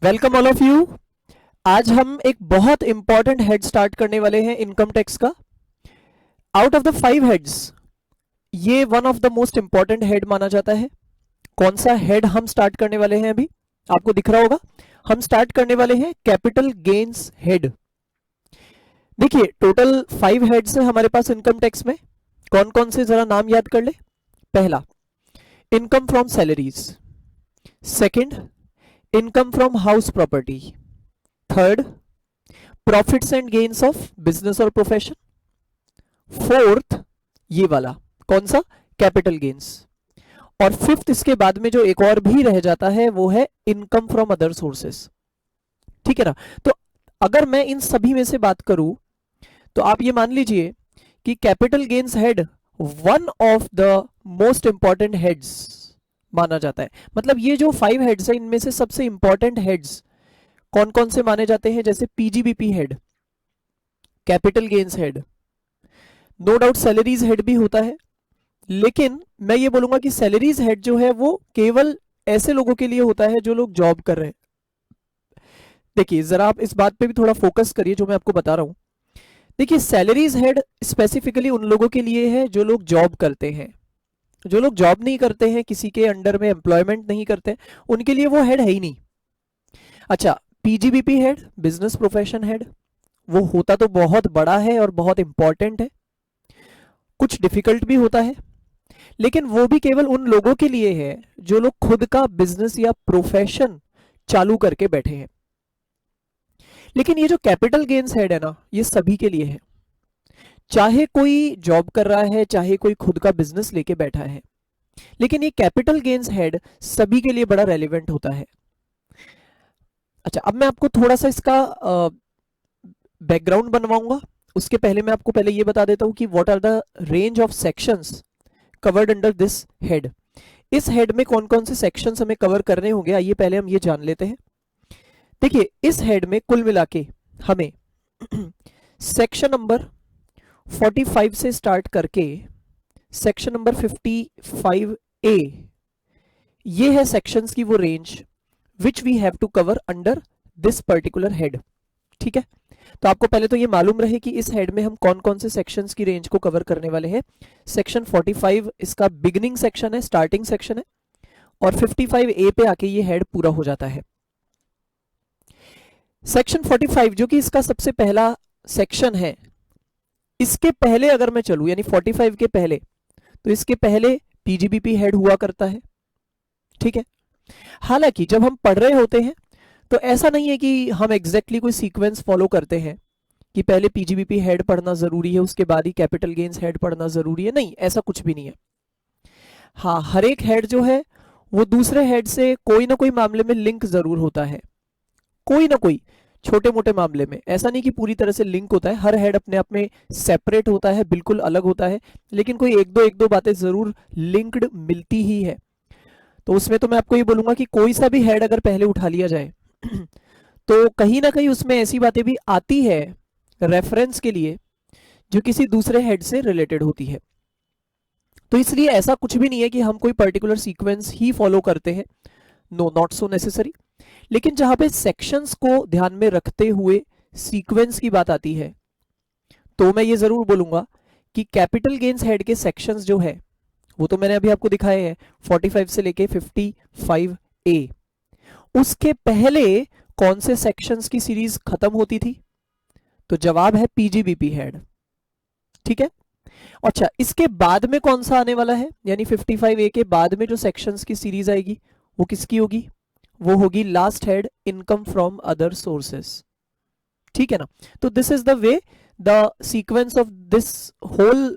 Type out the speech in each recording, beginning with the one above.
Welcome all of you. आज हम एक बहुत इंपॉर्टेंट हेड स्टार्ट करने वाले हैं इनकम टैक्स का। आउट ऑफ द 5 हेड्स ये one of the most important head माना जाता है। कौन सा हेड हम स्टार्ट करने वाले हैं? अभी आपको दिख रहा होगा, हम स्टार्ट करने वाले हैं कैपिटल गेन्स हेड। देखिए, टोटल 5 हेड्स है हमारे पास इनकम टैक्स में। कौन कौन से जरा नाम याद कर ले। पहला, income from salaries. Second, income from house property. Third, profits and gains of business और प्रोफेशन। फोर्थ, ये वाला कौन सा, कैपिटल गेन्स। और फिफ्थ, इसके बाद में जो एक और भी रह जाता है वो है इनकम फ्रॉम अदर सोर्सेस। ठीक है ना? तो अगर मैं इन सभी में से बात करूं तो आप ये मान लीजिए कि capital gains head one of the most important heads माना जाता है। मतलब ये जो 5 हेड्स है इनमें से सबसे इंपॉर्टेंट हेड्स कौन कौन से माने जाते हैं? जैसे PGBP head, capital gains head, no doubt salaries head भी होता है। लेकिन मैं ये बोलूंगा कि सैलरीज हेड जो है वो केवल ऐसे लोगों के लिए होता है जो लोग जॉब कर रहे हैं। देखिए, जरा आप इस बात पे भी थोड़ा फोकस करिए जो मैं आपको बता रहा हूं। देखिए, सैलरीज हेड स्पेसिफिकली उन लोगों के लिए है जो लोग जॉब करते हैं। जो लोग जॉब नहीं करते हैं, किसी के अंडर में एम्प्लॉयमेंट नहीं करते, उनके लिए वो हेड है ही नहीं। अच्छा, PGBP head, business profession head, वो होता तो बहुत बड़ा है और बहुत इंपॉर्टेंट है, कुछ डिफिकल्ट भी होता है, लेकिन वो भी केवल उन लोगों के लिए है जो लोग खुद का बिजनेस या प्रोफेशन चालू करके बैठे हैं। लेकिन ये जो कैपिटल गेन्स हेड है ना, ये सभी के लिए है, चाहे कोई जॉब कर रहा है, चाहे कोई खुद का बिजनेस लेके बैठा है। लेकिन ये कैपिटल गेन्स हेड सभी के लिए बड़ा रेलिवेंट होता है। अच्छा, अब मैं आपको थोड़ा सा इसका बैकग्राउंड बनवाऊंगा। उसके पहले मैं आपको पहले ये बता देता हूं कि what are the range of sections covered under this head. इस हेड में कौन कौन से सेक्शंस हमें कवर करने होंगे, आइए पहले हम ये जान लेते हैं। देखिए, इस हेड में कुल मिला के हमें सेक्शन नंबर 45 से स्टार्ट करके सेक्शन नंबर 55A, ये है सेक्शंस की वो range which we have to cover under this particular head. ठीक है? तो आपको पहले तो ये मालूम रहे कि इस हेड में हम कौन कौन से सेक्शंस की रेंज को कवर करने वाले हैं। सेक्शन 45 इसका बिगिनिंग सेक्शन है, स्टार्टिंग सेक्शन है, और 55A पे आके ये हेड पूरा हो जाता है। सेक्शन 45 जो कि इसका सबसे पहला सेक्शन है, इसके पहले अगर मैं चलूं, यानी 45 के पहले, तो इसके पहले पीजीबीपी हेड हुआ करता है। ठीक है? हालांकि जब हम पढ़ रहे होते हैं तो ऐसा नहीं है कि हम एग्जैक्टली कोई सीक्वेंस फॉलो करते हैं कि पहले पीजीबीपी हेड पढ़ना जरूरी है, उसके बाद ही कैपिटल गेन्स हेड पढ़ना जरूरी है। नहीं, ऐसा कुछ भी नहीं है। हाँ, हर एक हेड जो है वो दूसरे हेड से कोई ना कोई मामले में लिंक जरूर होता है, कोई ना कोई छोटे मोटे मामले में। ऐसा नहीं कि पूरी तरह से लिंक होता है, हर हेड अपने आप में सेपरेट होता है, बिल्कुल अलग होता है, लेकिन कोई एक दो बातें जरूर लिंक्ड मिलती ही है। तो उसमें तो मैं आपको ये बोलूंगा कि कोई सा भी हेड अगर पहले उठा लिया जाए तो कहीं ना कहीं उसमें ऐसी बातें भी आती है रेफरेंस के लिए जो किसी दूसरे हेड से रिलेटेड होती है। तो इसलिए ऐसा कुछ भी नहीं है कि हम कोई पर्टिकुलर सीक्वेंस ही फॉलो करते हैं, नो, नॉट सो नेसेसरी। लेकिन जहां पे सेक्शंस को ध्यान में रखते हुए सीक्वेंस की बात आती है तो मैं ये जरूर बोलूंगा कि कैपिटल गेन्स हेड के सेक्शंस जो है वो तो मैंने अभी आपको दिखाए हैं, 45 से लेके 55A। उसके पहले कौन से सेक्शंस की सीरीज खत्म होती थी? तो जवाब है पीजीबीपी हेड। ठीक है? अच्छा, इसके बाद में कौन सा आने वाला है, यानी 55A के बाद में जो सेक्शंस की सीरीज आएगी वो किसकी होगी? वो होगी last head, income from other sources. ठीक है ना? तो this is the way the sequence of this whole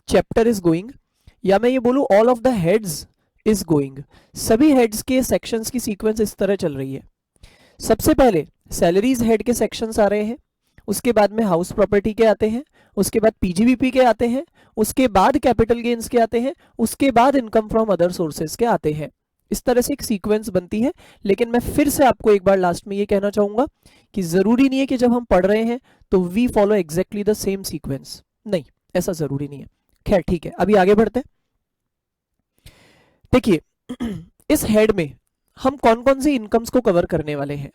chapter is going, या मैं ये बोलूं all of the heads is going. सभी हेड्स के सेक्शंस की सीक्वेंस इस तरह चल रही है। सबसे पहले सैलरीज हेड के सेक्शंस आ रहे हैं, उसके बाद में हाउस प्रॉपर्टी के आते हैं, उसके बाद पीजीबीपी के आते हैं, उसके बाद कैपिटल गेन्स के आते हैं, उसके बाद इनकम फ्रॉम अदर सोर्सेज के आते हैं। इस तरह से एक सीक्वेंस बनती है। लेकिन मैं फिर से आपको एक बार लास्ट में ये कहना चाहूंगा कि जरूरी नहीं है कि जब हम पढ़ रहे हैं तो we follow exactly the same sequence, नहीं, ऐसा जरूरी नहीं है। खैर, ठीक है, अभी आगे बढ़ते हैं। देखिए, इस हेड में हम कौन कौन सी इनकम्स को कवर करने वाले हैं।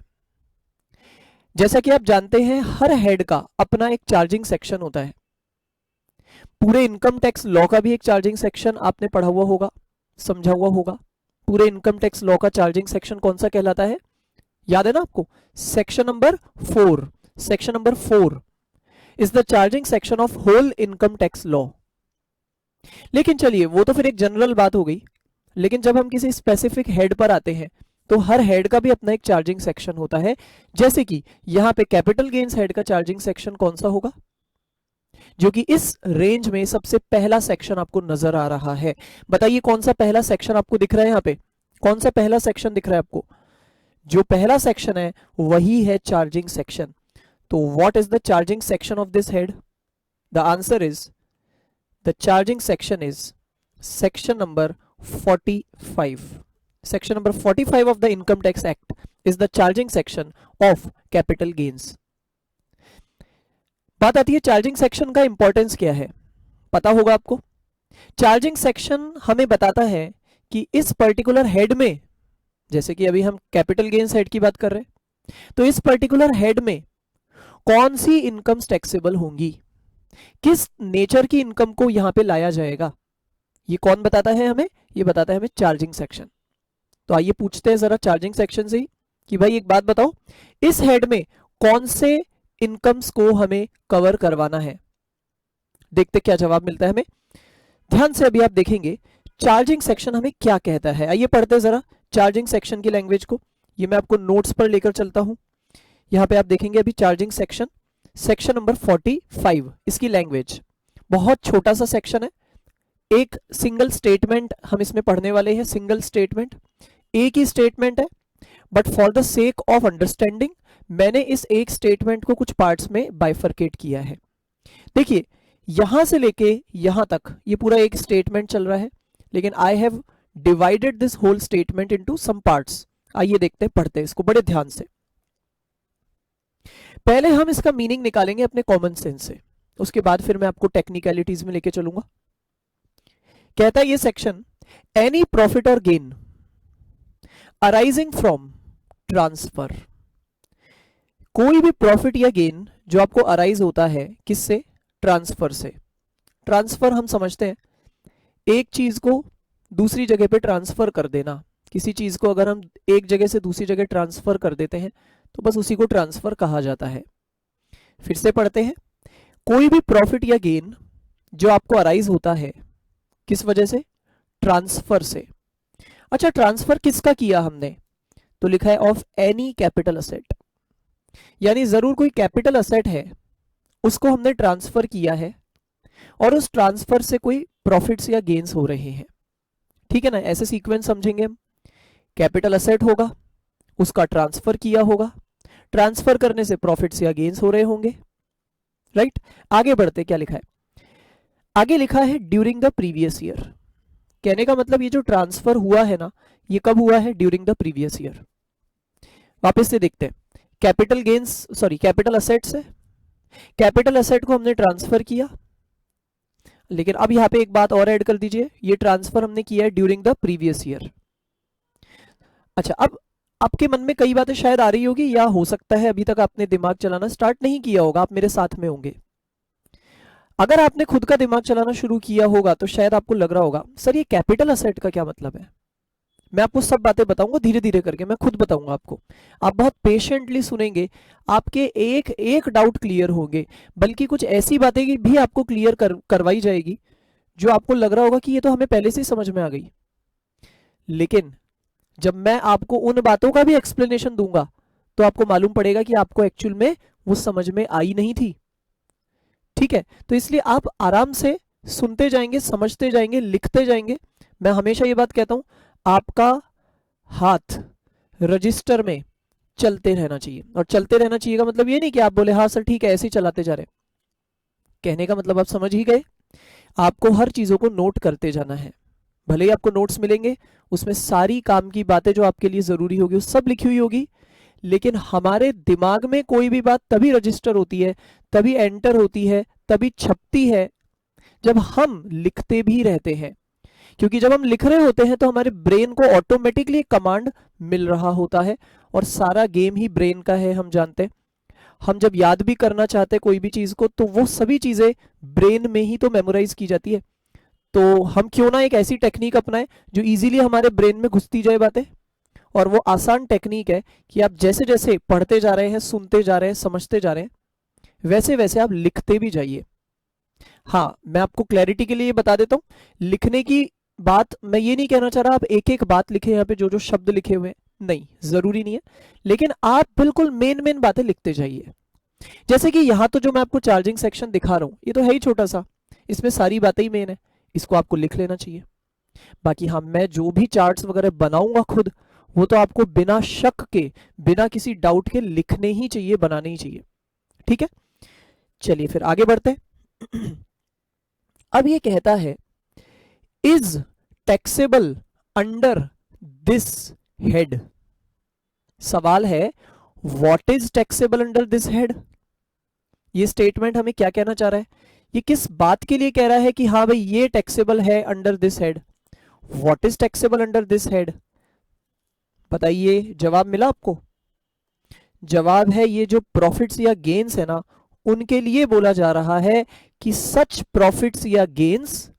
जैसा कि आप जानते हैं हर हेड का अपना एक चार्जिंग सेक्शन होता है। पूरे इनकम टैक्स लॉ का भी एक चार्जिंग सेक्शन आपने पढ़ा हुआ होगा, समझा हुआ होगा। पूरे इनकम टैक्स लॉ का चार्जिंग सेक्शन कौन सा कहलाता है, याद है ना आपको? Section number 4। Section number 4 is the charging section of whole income tax law. लेकिन चलिए वो तो फिर एक जनरल बात हो गई, लेकिन जब हम किसी स्पेसिफिक हेड पर आते हैं तो हर हेड का भी अपना एक चार्जिंग सेक्शन होता है। जैसे कि यहां पे कैपिटल गेन्स हेड का चार्जिंग सेक्शन कौन सा होगा, जो कि इस रेंज में सबसे पहला सेक्शन आपको नजर आ रहा है। बताइए कौन सा पहला सेक्शन आपको दिख रहा है, यहां पे कौन सा पहला सेक्शन दिख रहा है आपको? जो पहला सेक्शन है वही है चार्जिंग सेक्शन। तो what is the charging section of this head? The answer is the charging section is section number 45। Section number 45 of the income tax act is the charging section of capital gains. बात आती है charging section का importance क्या है, पता होगा आपको। Charging section हमें बताता है कि इस पर्टिकुलर हेड में, जैसे कि अभी हम कैपिटल गेन्स हेड की बात कर रहे हैं, तो इस पर्टिकुलर हेड में कौन सी इनकम्स टैक्सेबल होंगी, किस नेचर की इनकम को यहां पे लाया जाएगा, ये कौन बताता है हमें? ये बताता है हमें चार्जिंग सेक्शन। तो आइए पूछते हैं जरा चार्जिंग सेक्शन से ही कि भाई एक बात बताओ, इस हेड में कौन से इनकम्स को हमें कवर करवाना है। देखते क्या जवाब मिलता है हमें। ध्यान से अभी आप देखेंगे चार्जिंग सेक्शन हमें क्या कहता है। आइए पढ़ते हैं जरा चार्जिंग सेक्शन की लैंग्वेज को। ये मैं आपको नोट्स पर लेकर चलता हूं। यहां पे आप देखेंगे अभी चार्जिंग सेक्शन, सेक्शन नंबर 45, इसकी लैंग्वेज। बहुत छोटा सा सेक्शन है, एक सिंगल स्टेटमेंट हम इसमें पढ़ने वाले हैं। सिंगल स्टेटमेंट, एक ही स्टेटमेंट है, but for the sake of understanding मैंने इस एक स्टेटमेंट को कुछ पार्ट्स में बाइफरकेट किया है। देखिए यहां से लेके यहां तक ये पूरा एक स्टेटमेंट चल रहा है, लेकिन I have divided this whole statement into some parts. आइए देखते हैं, पढ़ते हैं इसको बड़े ध्यान से। पहले हम इसका मीनिंग निकालेंगे अपने कॉमन सेंस से, उसके बाद फिर मैं आपको टेक्निकलिटीज में लेके चलूंगा। कहता है ये सेक्शन, एनी प्रॉफिट और गेन अराइजिंग फ्रॉम ट्रांसफर। कोई भी प्रॉफिट या गेन जो आपको अराइज होता है किससे? ट्रांसफर से। ट्रांसफर हम समझते हैं एक चीज को दूसरी जगह पे ट्रांसफर कर देना। किसी चीज को अगर हम एक जगह से दूसरी जगह ट्रांसफर कर देते हैं तो बस उसी को ट्रांसफर कहा जाता है। फिर से पढ़ते हैं, कोई भी प्रॉफिट या गेन जो आपको अराइज होता है किस वजह से? ट्रांसफर से। अच्छा ट्रांसफर किसका किया हमने? तो लिखा है ऑफ एनी कैपिटल असेट, यानी जरूर कोई कैपिटल असेट है उसको हमने ट्रांसफर किया है और उस ट्रांसफर से कोई प्रॉफिट्स या गेन्स हो रहे हैं। ठीक है ना, ऐसे सीक्वेंस समझेंगे हम। कैपिटल असेट होगा, उसका ट्रांसफर किया होगा, ट्रांसफर करने से प्रॉफिट्स या गेन्स हो रहे होंगे, राइट। आगे बढ़ते, क्या लिखा है आगे? लिखा है ड्यूरिंग द प्रीवियस ईयर। कहने का मतलब ये जो ट्रांसफर हुआ है ना, ये कब हुआ है? During the previous year. वापस से देखते हैं, capital gains sorry capital asset से, कैपिटल असेट को हमने ट्रांसफर किया, लेकिन अब यहां पे एक बात और ऐड कर दीजिए, ये ट्रांसफर हमने किया है ड्यूरिंग द प्रीवियस ईयर। अच्छा अब आपके मन में कई बातें शायद आ रही होगी, या हो सकता है अभी तक आपने दिमाग चलाना स्टार्ट नहीं किया होगा, आप मेरे साथ में होंगे। अगर आपने खुद का दिमाग चलाना शुरू किया होगा तो शायद आपको लग रहा होगा सर ये कैपिटल असेट का क्या मतलब है। मैं आपको सब बातें बताऊंगा धीरे धीरे करके, मैं खुद बताऊंगा आपको। आप बहुत पेशेंटली सुनेंगे, आपके एक एक डाउट क्लियर होंगे, बल्कि कुछ ऐसी बातें भी आपको क्लियर करवाई जाएगी जो आपको लग रहा होगा कि ये तो हमें पहले से ही समझ में आ गई। लेकिन जब मैं आपको उन बातों का भी एक्सप्लेनेशन दूंगा तो आपको मालूम पड़ेगा कि आपको एक्चुअल में वो समझ में आई नहीं थी। ठीक है, तो इसलिए आप आराम से सुनते जाएंगे, समझते जाएंगे, लिखते जाएंगे। मैं हमेशा ये बात कहता हूं, आपका हाथ रजिस्टर में चलते रहना चाहिए। और चलते रहना चाहिए का मतलब ये नहीं कि आप बोले हाँ सर ठीक है ऐसे ही चलाते जा रहे। कहने का मतलब आप समझ ही गए, आपको हर चीजों को नोट करते जाना है। भले ही आपको नोट्स मिलेंगे, उसमें सारी काम की बातें जो आपके लिए जरूरी होगी वो सब लिखी हुई होगी, लेकिन हमारे दिमाग में कोई भी बात तभी रजिस्टर होती है, तभी एंटर होती है, तभी छपती है जब हम लिखते भी रहते हैं। क्योंकि जब हम लिख रहे होते हैं तो हमारे ब्रेन को ऑटोमेटिकली एक कमांड मिल रहा होता है, और सारा गेम ही ब्रेन का है, हम जानते हैं। हम जब याद भी करना चाहते हैं कोई भी चीज को, तो वो सभी चीजें ब्रेन में ही तो मेमोराइज की जाती है। तो हम क्यों ना एक ऐसी टेक्निक अपनाएं जो इजीली हमारे ब्रेन में घुसती जाए बातें। और वो आसान टेक्निक है कि आप जैसे जैसे पढ़ते जा रहे हैं, सुनते जा रहे हैं, समझते जा रहे हैं, वैसे वैसे आप लिखते भी जाइए। हाँ, मैं आपको क्लैरिटी के लिए ये बता देता हूं, लिखने की बात मैं ये नहीं कहना चाह रहा आप एक एक बात लिखे, यहाँ पे जो जो शब्द लिखे हुए हैं, नहीं, जरूरी नहीं है। लेकिन आप बिल्कुल मेन मेन बातें लिखते जाइए। जैसे कि यहाँ तो जो मैं आपको चार्जिंग सेक्शन दिखा रहा हूं, ये तो है ही छोटा सा, इसमें सारी बातें ही मेन है, इसको आपको लिख लेना चाहिए। बाकी हाँ, मैं जो भी चार्ट्स वगैरह बनाऊंगा खुद, वो तो आपको बिना शक के, बिना किसी डाउट के लिखने ही चाहिए, बनाने ही चाहिए। ठीक है, चलिए फिर आगे बढ़ते हैं। अब ये कहता है is taxable under this head. सवाल है what is taxable under this head. ये स्टेटमेंट हमें क्या कहना चाह रहा है, ये किस बात के लिए कह रहा है कि हाँ भाई ये टैक्सेबल है under this head. What is taxable under this head, बताइए। जवाब मिला आपको? जवाब है ये जो प्रॉफिट्स या गेन्स है ना, उनके लिए बोला जा रहा है कि सच प्रॉफिट्स या gains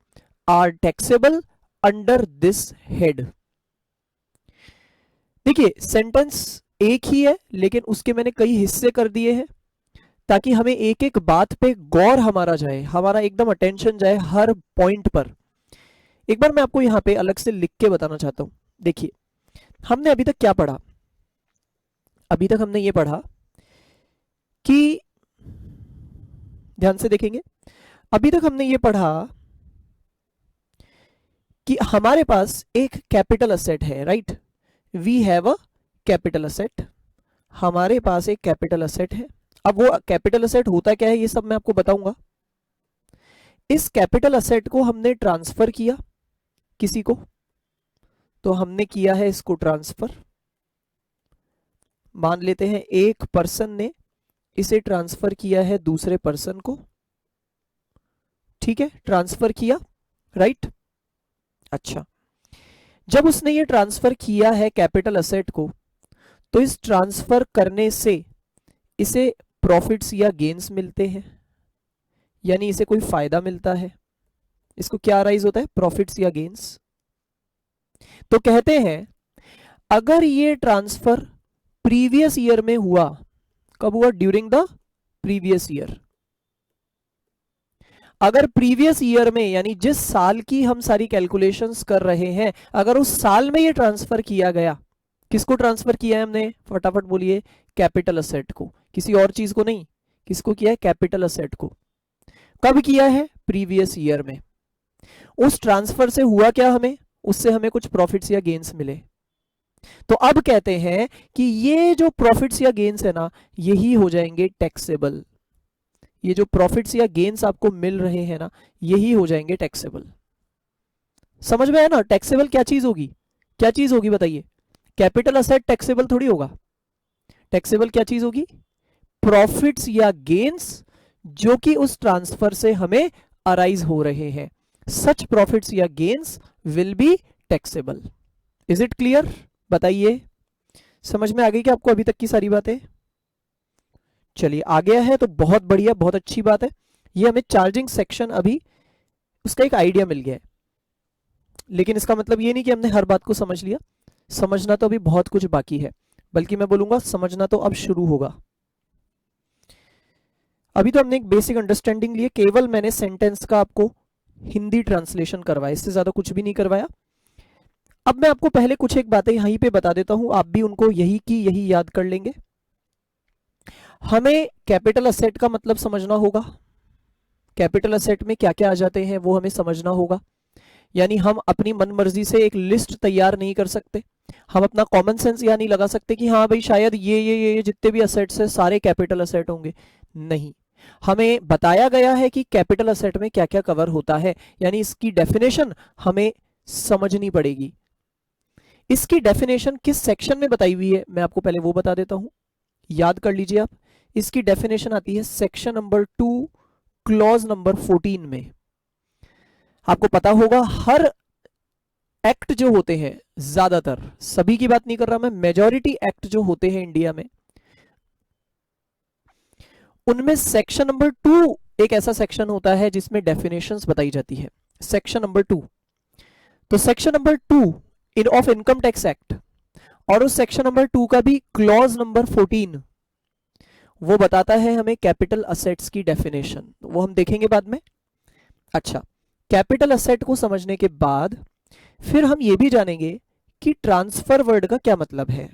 are taxable under this head. देखिए सेंटेंस एक ही है, लेकिन उसके मैंने कई हिस्से कर दिए हैं ताकि हमें एक एक बात पे गौर हमारा जाए, हमारा एकदम अटेंशन जाए हर पॉइंट पर। एक बार मैं आपको यहां पे अलग से लिख के बताना चाहता हूं। देखिए हमने अभी तक क्या पढ़ा, अभी तक हमने ये पढ़ा कि, ध्यान से देखेंगे, अभी तक हमने ये पढ़ा कि हमारे पास एक कैपिटल असेट है, right. We have a capital asset, हमारे पास एक कैपिटल असेट है। अब वो कैपिटल असेट होता क्या है ये सब मैं आपको बताऊंगा। इस कैपिटल असेट को हमने ट्रांसफर किया किसी को, तो हमने किया है इसको ट्रांसफर। मान लेते हैं एक पर्सन ने इसे ट्रांसफर किया है दूसरे पर्सन को, ठीक है, ट्रांसफर किया, राइट। अच्छा, जब उसने ये ट्रांसफर किया है कैपिटल असेट को, तो इस ट्रांसफर करने से इसे प्रॉफिट्स या गेन्स मिलते हैं, यानी इसे कोई फायदा मिलता है। इसको क्या राइज होता है, प्रॉफिट्स या गेन्स। तो कहते हैं अगर ये ट्रांसफर प्रीवियस ईयर में हुआ, कब हुआ, ड्यूरिंग द प्रीवियस ईयर। अगर प्रीवियस ईयर में यानी जिस साल की हम सारी कैलकुलेशंस कर रहे हैं, अगर उस साल में ये ट्रांसफर किया गया, किसको ट्रांसफर किया है हमने, फटाफट बोलिए, कैपिटल असेट को, किसी और चीज को नहीं, किसको किया है, कैपिटल असेट को। कब किया है, प्रीवियस ईयर में। उस ट्रांसफर से हुआ क्या, हमें उससे हमें कुछ प्रॉफिट्स या गेन्स मिले। तो अब कहते हैं कि ये जो प्रॉफिट्स या गेन्स है ना, यही हो जाएंगे टैक्सेबल। ये जो प्रॉफिट्स या गेन्स आपको मिल रहे हैं ना, यही हो जाएंगे टैक्सेबल। समझ में आया ना, टैक्सेबल क्या चीज होगी, क्या चीज होगी बताइए। कैपिटल असेट टैक्सेबल थोड़ी होगा, टैक्सेबल क्या चीज होगी, प्रॉफिट्स या गेन्स जो कि उस ट्रांसफर से हमें अराइज हो रहे हैं। सच प्रॉफिट्स या gains will be taxable. Is it clear, बताइए, समझ में आ गई क्या आपको अभी तक की सारी बातें। चलिए आ गया है तो बहुत बढ़िया, बहुत अच्छी बात है। ये हमें चार्जिंग सेक्शन अभी उसका एक आइडिया मिल गया है, लेकिन इसका मतलब ये नहीं कि हमने हर बात को समझ लिया। समझना तो अभी बहुत कुछ बाकी है, बल्कि मैं बोलूंगा समझना तो अब शुरू होगा। अभी तो हमने एक बेसिक अंडरस्टैंडिंग ली, केवल मैंने सेंटेंस का आपको हिंदी ट्रांसलेशन करवाया, इससे ज्यादा कुछ भी नहीं करवाया। अब मैं आपको पहले कुछ एक बातें यहीं पे बता देता हूं, आप भी उनको यही की यही याद कर लेंगे। हमें कैपिटल असेट का मतलब समझना होगा, कैपिटल असेट में क्या क्या आ जाते हैं वो हमें समझना होगा। यानी हम अपनी मनमर्जी से एक लिस्ट तैयार नहीं कर सकते, हम अपना कॉमन सेंस यहाँ नहीं लगा सकते कि हाँ भाई शायद ये जितने भी असेट्स हैं सारे कैपिटल असेट होंगे। नहीं, हमें बताया गया है कि कैपिटल असेट में क्या क्या कवर होता है, यानी इसकी डेफिनेशन हमें समझनी पड़ेगी। इसकी डेफिनेशन किस सेक्शन में बताई हुई है मैं आपको पहले वो बता देता हूं, याद कर लीजिए आप। इसकी डेफिनेशन आती है सेक्शन नंबर 2 क्लॉज नंबर 14 में। आपको पता होगा हर एक्ट जो होते हैं, ज्यादातर, सभी की बात नहीं कर रहा मैं, मेजॉरिटी एक्ट जो होते हैं इंडिया में, उनमें सेक्शन नंबर 2 एक ऐसा सेक्शन होता है जिसमें डेफिनेशंस बताई जाती है, सेक्शन नंबर 2। तो section number 2 in of income tax act और उस सेक्शन नंबर 2 का भी क्लॉज नंबर 14 वो बताता है हमें कैपिटल असेट्स की डेफिनेशन, वो हम देखेंगे बाद में। अच्छा, कैपिटल असेट को समझने के बाद फिर हम ये भी जानेंगे कि ट्रांसफर वर्ड का क्या मतलब है।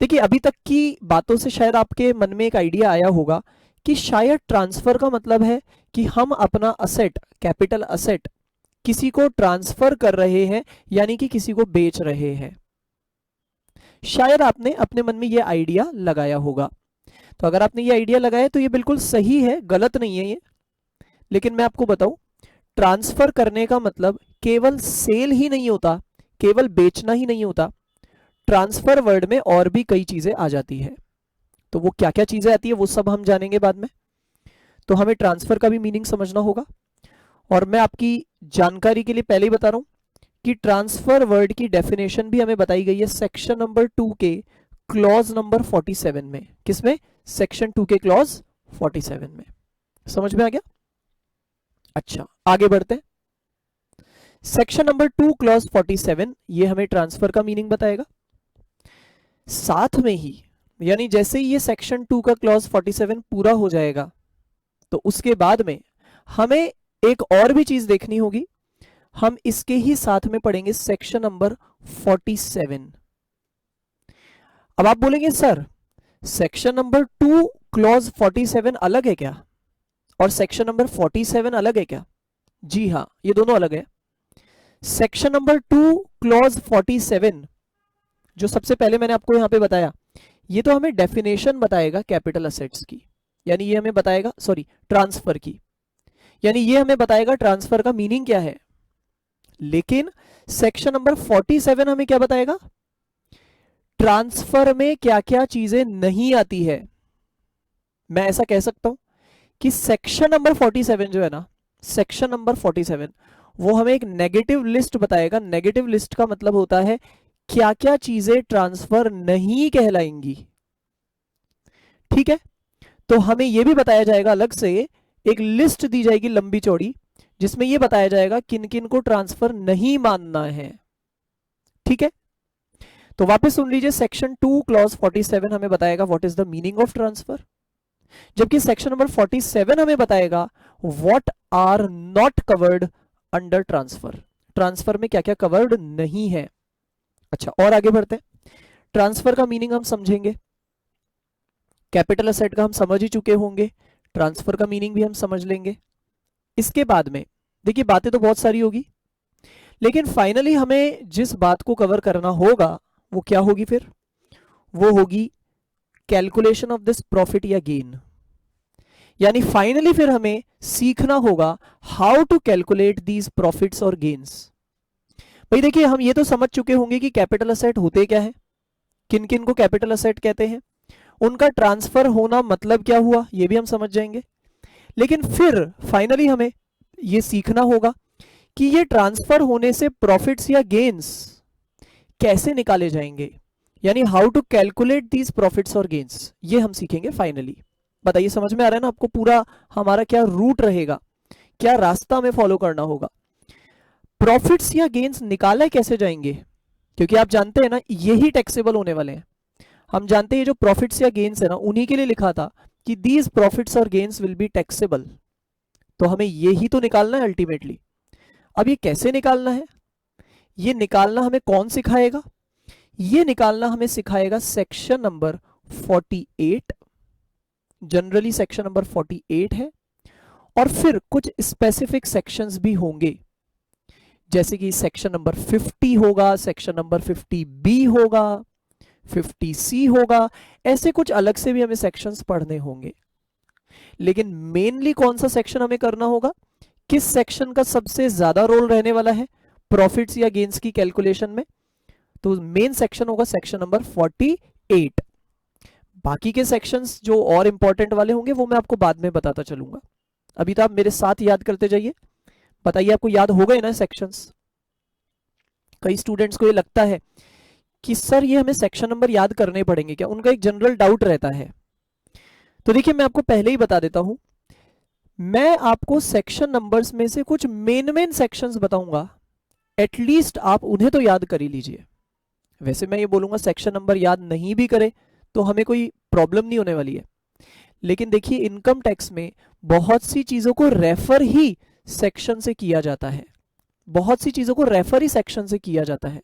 देखिए, अभी तक की बातों से शायद आपके मन में एक आइडिया आया होगा कि शायद ट्रांसफर का मतलब है कि हम अपना असेट, कैपिटल असेट किसी को ट्रांसफर कर रहे हैं, यानी कि किसी को बेच रहे हैं। शायद आपने अपने मन में यह आइडिया लगाया होगा। तो अगर आपने ये आइडिया लगाया तो ये बिल्कुल सही है, गलत नहीं है ये। लेकिन मैं आपको बताऊं, ट्रांसफर करने का मतलब केवल सेल ही नहीं होता, केवल बेचना ही नहीं होता। ट्रांसफर वर्ड में और भी कई चीजें आ जाती है। तो वो क्या क्या चीजें आती है वो सब हम जानेंगे बाद में। तो हमें ट्रांसफर का भी मीनिंग समझना होगा। और मैं आपकी जानकारी के लिए पहले ही बता रहा हूं कि ट्रांसफर वर्ड की डेफिनेशन भी हमें बताई गई है सेक्शन नंबर 2 के क्लॉज नंबर 47 में। किसमें? सेक्शन 2 के क्लॉज 47 में। समझ में आ गया? अच्छा, आगे बढ़ते हैं। सेक्शन नंबर 2 क्लॉज 47 ये हमें ट्रांसफर का मीनिंग बताएगा। साथ में ही, यानी जैसे ही ये सेक्शन 2 का क्लॉज 47 पूरा हो जाएगा तो उसके बाद में हमें एक और भी चीज देखनी होगी। हम इसके ही साथ में पढ़ेंगे सेक्शन नंबर 47। अब आप बोलेंगे सर, सेक्शन नंबर 2 क्लॉज 47 अलग है क्या और सेक्शन नंबर 47 अलग है क्या? जी हाँ, ये दोनों अलग है। सेक्शन नंबर 2 क्लॉज 47 जो सबसे पहले मैंने आपको यहां पे बताया, ये तो हमें डेफिनेशन बताएगा कैपिटल असेट्स की, यानी ये हमें बताएगा, सॉरी, ट्रांसफर की, यानी ये हमें बताएगा ट्रांसफर का मीनिंग क्या है। लेकिन सेक्शन नंबर 47 हमें क्या बताएगा? ट्रांसफर में क्या क्या चीजें नहीं आती है। मैं ऐसा कह सकता हूं कि सेक्शन नंबर 47 जो है ना, सेक्शन नंबर 47 वो हमें एक नेगेटिव लिस्ट बताएगा। नेगेटिव लिस्ट का मतलब होता है क्या क्या चीजें ट्रांसफर नहीं कहलाएंगी। ठीक है, तो हमें यह भी बताया जाएगा, अलग से एक लिस्ट दी जाएगी लंबी चौड़ी, जिसमें यह बताया जाएगा किन किन को ट्रांसफर नहीं मानना है। ठीक है, तो वापस सुन लीजिए, सेक्शन 2 क्लॉज 47 हमें बताएगा what is the meaning of transfer, जबकि सेक्शन नंबर 47 हमें बताएगा what are not covered under transfer. Transfer में क्या क्या कवर्ड नहीं है। अच्छा, और आगे बढ़ते हैं। ट्रांसफर का मीनिंग हम समझेंगे, कैपिटल असेट का हम समझ ही चुके होंगे, ट्रांसफर का मीनिंग भी हम समझ लेंगे। इसके बाद में देखिए, बातें तो बहुत सारी होगी, लेकिन फाइनली हमें जिस बात को कवर करना होगा वो क्या होगी फिर? वो होगी कैलकुलेशन ऑफ दिस प्रॉफिट या गेन। यानी फाइनली फिर हमें सीखना होगा how to calculate these profits और गेन्स। भाई देखिए, हम ये तो समझ चुके होंगे कि कैपिटल असेट होते क्या है, किन किन को कैपिटल असेट कहते हैं, उनका ट्रांसफर होना मतलब क्या हुआ, ये भी हम समझ जाएंगे। लेकिन फिर फाइनली हमें ये सीखना होगा कि ये ट्रांसफर होने से प्रॉफिट्स या गेन्स कैसे निकाले जाएंगे, यानी how to calculate these profits और गेन्स, ये हम सीखेंगे फाइनली। बताइए, समझ में आ रहा है ना आपको पूरा हमारा क्या रूट रहेगा, क्या रास्ता हमें फॉलो करना होगा। प्रॉफिट्स या गेन्स निकाले कैसे जाएंगे, क्योंकि आप जानते हैं ना यही टैक्सेबल होने वाले हैं। हम जानते हैं जो प्रॉफिट्स या गेन्स है ना, उन्हीं के लिए लिखा था कि दीज प्रॉफिट्स और गेन्स विल बी टैक्सेबल। तो हमें यही तो निकालना है अल्टीमेटली। अब ये कैसे निकालना है, ये निकालना हमें कौन सिखाएगा? ये निकालना हमें सिखाएगा section number 48। Generally section number 48 है, और फिर कुछ स्पेसिफिक सेक्शंस भी होंगे, जैसे कि सेक्शन नंबर 50 होगा, सेक्शन नंबर 50B होगा, 50C होगा, ऐसे कुछ अलग से भी हमें सेक्शंस पढ़ने होंगे। लेकिन मेनली कौन सा सेक्शन हमें करना होगा, किस सेक्शन का सबसे ज्यादा रोल रहने वाला है प्रॉफिट्स या गेन्स की कैलकुलेशन में? तो मेन सेक्शन होगा सेक्शन नंबर 48। बाकी के सेक्शंस जो और इंपॉर्टेंट वाले होंगे वो मैं आपको बाद में बताता चलूंगा। अभी तो आप मेरे साथ याद करते जाइए। बताइए, आपको याद हो गए ना सेक्शंस? कई स्टूडेंट्स को ये लगता है कि सर ये हमें सेक्शन नंबर याद करने पड़ेंगे क्या, उनका एक जनरल डाउट रहता है। तो देखिए मैं आपको पहले ही बता देता हूं, मैं आपको सेक्शन नंबर्स में से कुछ मेन सेक्शंस बताऊंगा, एटलीस्ट आप उन्हें तो याद कर ही लीजिए। वैसे मैं ये बोलूंगा सेक्शन नंबर याद नहीं भी करे तो हमें कोई प्रॉब्लम नहीं होने वाली है, लेकिन देखिए इनकम टैक्स में बहुत सी चीजों को रेफर ही सेक्शन से किया जाता है, बहुत सी चीजों को रेफर ही सेक्शन से किया जाता है।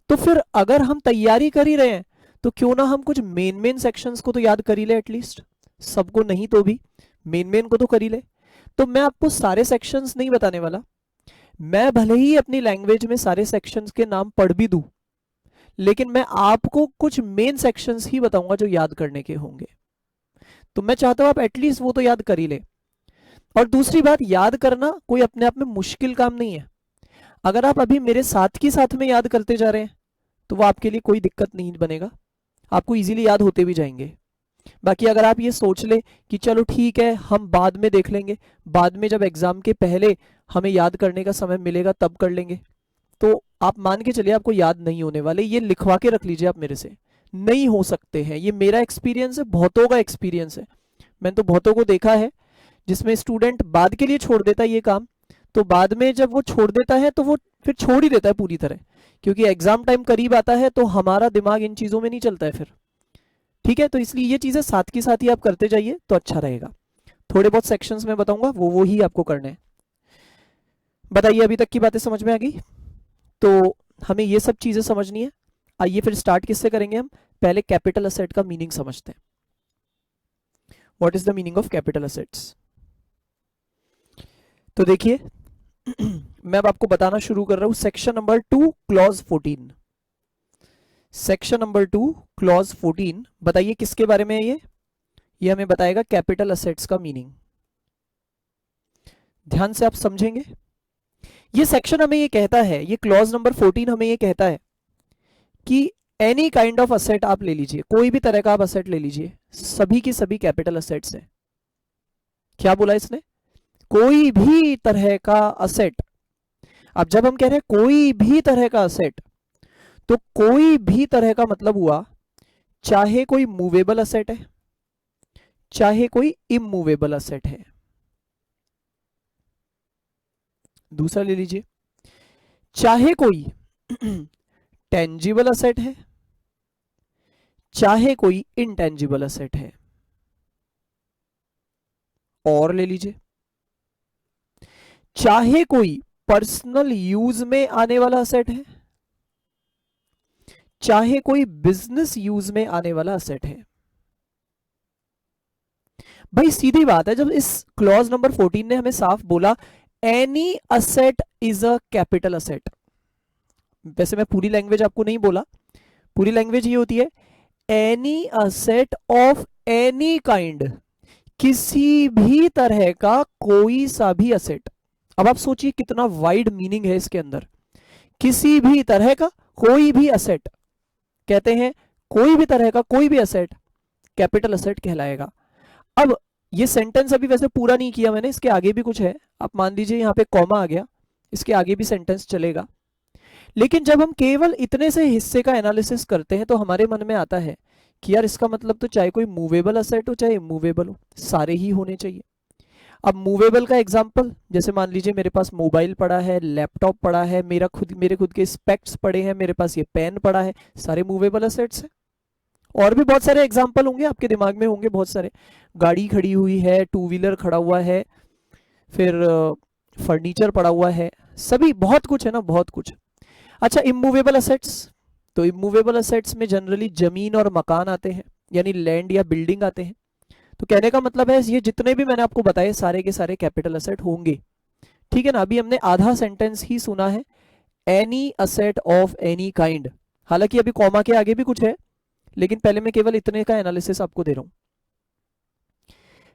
तो फिर अगर हम तैयारी कर ही रहे हैं तो क्यों ना हम कुछ मेन सेक्शंस को तो याद कर ही ले, एटलीस्ट सबको नहीं तो भी मेन को तो कर ही ले। तो मैं आपको सारे सेक्शंस नहीं बताने वाला, मैं भले ही अपनी लैंग्वेज में सारे सेक्शंस के नाम पढ़ भी दूं, लेकिन मैं आपको कुछ मेन सेक्शंस ही बताऊंगा जो याद करने के होंगे। तो मैं चाहता हूं आप एटलीस्ट वो तो याद कर ही ले। और दूसरी बात, याद करना कोई अपने आप में मुश्किल काम नहीं है। अगर आप अभी मेरे साथ की साथ में याद करते जा रहे हैं तो वो आपके लिए कोई दिक्कत नहीं बनेगा, आपको इजीली याद होते भी जाएंगे। बाकी अगर आप ये सोच ले कि चलो ठीक है हम बाद में देख लेंगे, बाद में जब एग्जाम के पहले हमें याद करने का समय मिलेगा तब कर लेंगे, तो आप मान के चलिए आपको याद नहीं होने वाले। ये लिखवा के रख लीजिए आप मेरे से, नहीं हो सकते हैं। ये मेरा एक्सपीरियंस है, बहुतों का एक्सपीरियंस है। मैंने तो बहुतों को देखा है जिसमें स्टूडेंट बाद के लिए छोड़ देता है ये काम, तो बाद में जब वो छोड़ देता है तो वो फिर छोड़ ही देता है पूरी तरह, क्योंकि एग्जाम टाइम करीब आता है तो हमारा दिमाग इन चीजों में नहीं चलता है फिर। ठीक है, तो इसलिए ये चीजें साथ की साथ ही आप करते जाइए तो अच्छा रहेगा। थोड़े बहुत सेक्शंस में बताऊंगा, वो ही आपको करने हैं। बताइए अभी तक की बातें समझ में आ गई? तो हमें ये सब चीजें समझनी है। आइए फिर स्टार्ट किससे करेंगे हम, पहले कैपिटल असेट का मीनिंग समझते हैं। What is the meaning of capital assets? तो देखिए मैं अब आपको बताना शुरू कर रहा हूं। Section number 2 clause 14, section number 2 clause 14 बताइए किसके बारे में है ये हमें बताएगा कैपिटल असेट्स का मीनिंग। ध्यान से आप समझेंगे। ये सेक्शन हमें ये कहता है, ये क्लॉज नंबर 14 हमें ये कहता है कि एनी काइंड ऑफ असेट आप ले लीजिए, कोई भी तरह का आप असेट ले लीजिए, सभी की सभी कैपिटल असेट्स हैं। क्या बोला इसने? कोई भी तरह का असेट। अब जब हम कह रहे हैं कोई भी तरह का असेट, तो कोई भी तरह का मतलब हुआ चाहे कोई मूवेबल असेट है, चाहे कोई इमूवेबल असेट है। दूसरा ले लीजिए, चाहे कोई टेंजिबल असेट है, चाहे कोई इनटेंजिबल असेट है। और ले लीजिए, चाहे कोई पर्सनल यूज में आने वाला असेट है, चाहे कोई बिजनेस यूज में आने वाला असेट है। भाई सीधी बात है, जब इस क्लॉज नंबर 14 ने हमें साफ बोला any asset is a capital asset. वैसे मैं पूरी लैंग्वेज आपको नहीं बोला, पूरी लैंग्वेज ये होती है any asset of any kind, किसी भी तरह का कोई सा भी असेट। अब आप सोचिए कितना वाइड मीनिंग है इसके अंदर। किसी भी तरह का कोई भी असेट, कहते हैं कोई भी तरह का कोई भी असेट कैपिटल असेट कहलाएगा। अब ये सेंटेंस अभी वैसे पूरा नहीं किया मैंने, इसके आगे भी कुछ है। आप मान लीजिए यहाँ पे कॉमा आ गया, इसके आगे भी सेंटेंस चलेगा। लेकिन जब हम केवल इतने से हिस्से का एनालिसिस करते हैं तो हमारे मन में आता है कि यार इसका मतलब तो चाहे कोई मूवेबल असेट हो चाहे इमूवेबल हो, सारे ही होने चाहिए। अब मूवेबल का एग्जांपल, जैसे मान लीजिए मेरे पास मोबाइल पड़ा है, लैपटॉप पड़ा है, मेरे खुद के स्पेक्स पड़े हैं, मेरे पास ये पेन पड़ा है, सारे मूवेबल असेट्स हैं। और भी बहुत सारे एग्जांपल होंगे आपके दिमाग में, होंगे बहुत सारे। गाड़ी खड़ी हुई है, टू व्हीलर खड़ा हुआ है, फिर फर्नीचर पड़ा हुआ है, सभी बहुत कुछ है ना, बहुत कुछ। अच्छा, इमूवेबल असेट्स, तो इमूवेबल असेट्स में जनरली जमीन और मकान आते हैं, यानी लैंड या बिल्डिंग आते हैं। तो कहने का मतलब है ये जितने भी मैंने आपको बताए सारे के सारे कैपिटल असेट होंगे। ठीक है ना, अभी हमने आधा सेंटेंस ही सुना है, any asset of any kind. हालांकि अभी कॉमा के आगे भी कुछ है, लेकिन पहले मैं केवल इतने का एनालिसिस आपको दे रहा हूं।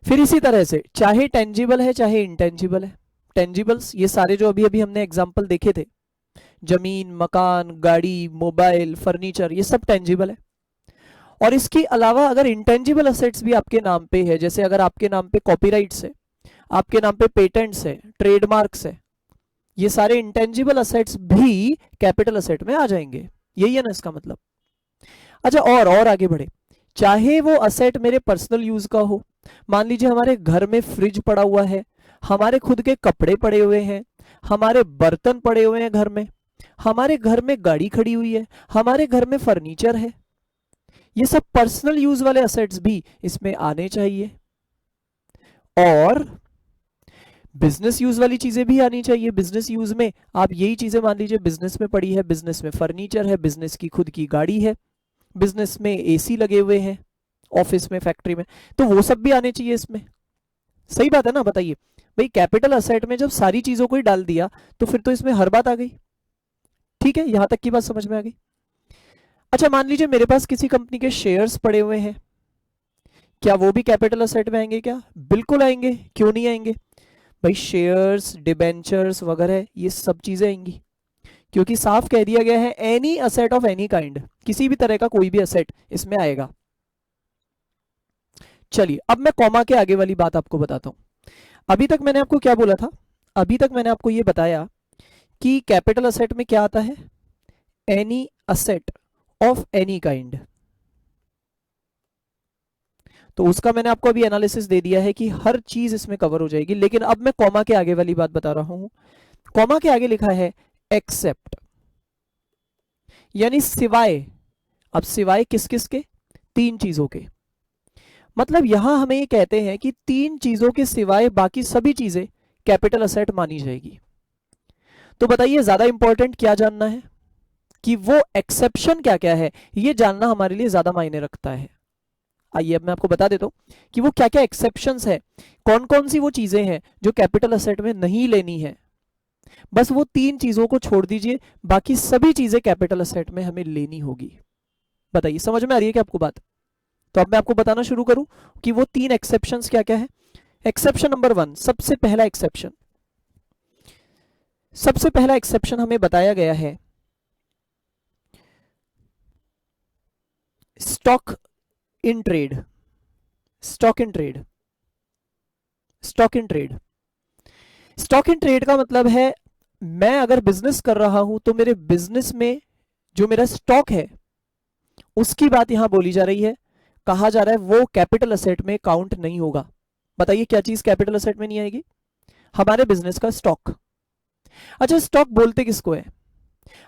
फिर इसी तरह से चाहे टेंजिबल है चाहे इंटेंजिबल है। टेंजिबल्स ये सारे जो अभी अभी हमने एग्जांपल देखे थे, जमीन, मकान, गाड़ी, मोबाइल, फर्नीचर, ये सब टेंजिबल है। और इसके अलावा अगर इंटेंजिबल असेट्स भी आपके नाम पे है, जैसे अगर आपके नाम पे कॉपीराइट्स है, आपके नाम पे पेटेंट्स है, ट्रेडमार्क्स है, ये सारे इंटेंजिबल असेट्स भी कैपिटल असेट में आ जाएंगे। यही है ना इसका मतलब। अच्छा, और आगे बढ़े, चाहे वो असेट मेरे पर्सनल यूज का हो, मान लीजिए हमारे घर में फ्रिज पड़ा हुआ है, हमारे खुद के कपड़े पड़े हुए हैं, हमारे बर्तन पड़े हुए हैं घर में, हमारे घर में गाड़ी खड़ी हुई है, हमारे घर में फर्नीचर है, ये सब पर्सनल यूज वाले असेट्स भी इसमें आने चाहिए। और बिजनेस यूज वाली चीजें भी आनी चाहिए। बिजनेस यूज में आप यही चीजें मान लीजिए बिजनेस में पड़ी है, बिजनेस में फर्नीचर है, बिजनेस की खुद की गाड़ी है, बिजनेस में एसी लगे हुए हैं, ऑफिस में, फैक्ट्री में, तो वो सब भी आने चाहिए इसमें। सही बात है ना? बताइए भाई, कैपिटल असेट में जब सारी चीजों को ही डाल दिया तो फिर तो इसमें हर बात आ गई। ठीक है, यहां तक की बात समझ में आ गई। अच्छा, मान लीजिए मेरे पास किसी कंपनी के शेयर्स पड़े हुए हैं, क्या वो भी कैपिटल असेट में आएंगे क्या? बिल्कुल आएंगे, क्यों नहीं आएंगे भाई? शेयर्स, डिबेंचर्स वगैरह ये सब चीजें आएंगी, क्योंकि साफ कह दिया गया है any asset of any kind, किसी भी तरह का कोई भी असेट इसमें आएगा। चलिए अब मैं कॉमा के आगे वाली बात आपको बताता हूं। अभी तक मैंने आपको क्या बोला था? अभी तक मैंने आपको ये बताया कि कैपिटल असेट में क्या आता है? Any asset of any kind. तो उसका मैंने आपको अभी एनालिसिस दे दिया है कि हर चीज इसमें कवर हो जाएगी। लेकिन अब मैं कॉमा के आगे वाली बात बता रहा हूं। कॉमा के आगे लिखा है एक्सेप्ट, यानी सिवाय। अब सिवाय किस किस के? तीन चीजों के। मतलब यहां हमें ये कहते हैं कि तीन चीजों के सिवाय बाकी सभी चीजें कैपिटल असेट मानी जाएगी। तो बताइए ज्यादा इंपॉर्टेंट क्या जानना है कि वो एक्सेप्शन क्या क्या है? ये जानना हमारे लिए ज्यादा मायने रखता है। आइए अब मैं आपको बता देता हूं कि वो क्या क्या एक्सेप्शंस है, कौन कौन सी वो चीजें हैं जो कैपिटल असेट में नहीं लेनी है। बस वो तीन चीजों को छोड़ दीजिए, बाकी सभी चीजें कैपिटल असेट में हमें लेनी होगी। बताइए समझ में आ रही है क्या आपको बात? तो अब मैं आपको बताना शुरू करूं कि वो तीन एक्सेप्शंस क्या क्या है। एक्सेप्शन नंबर 1, सबसे पहला एक्सेप्शन, सबसे पहला एक्सेप्शन हमें बताया गया है stock in trade. Stock in trade, stock in trade, stock in trade का मतलब है मैं अगर बिजनेस कर रहा हूं तो मेरे बिजनेस में जो मेरा स्टॉक है उसकी बात यहां बोली जा रही है। कहा जा रहा है वो कैपिटल असेट में काउंट नहीं होगा। बताइए क्या चीज कैपिटल असेट में नहीं आएगी? हमारे बिजनेस का स्टॉक। अच्छा, स्टॉक बोलते किसको है?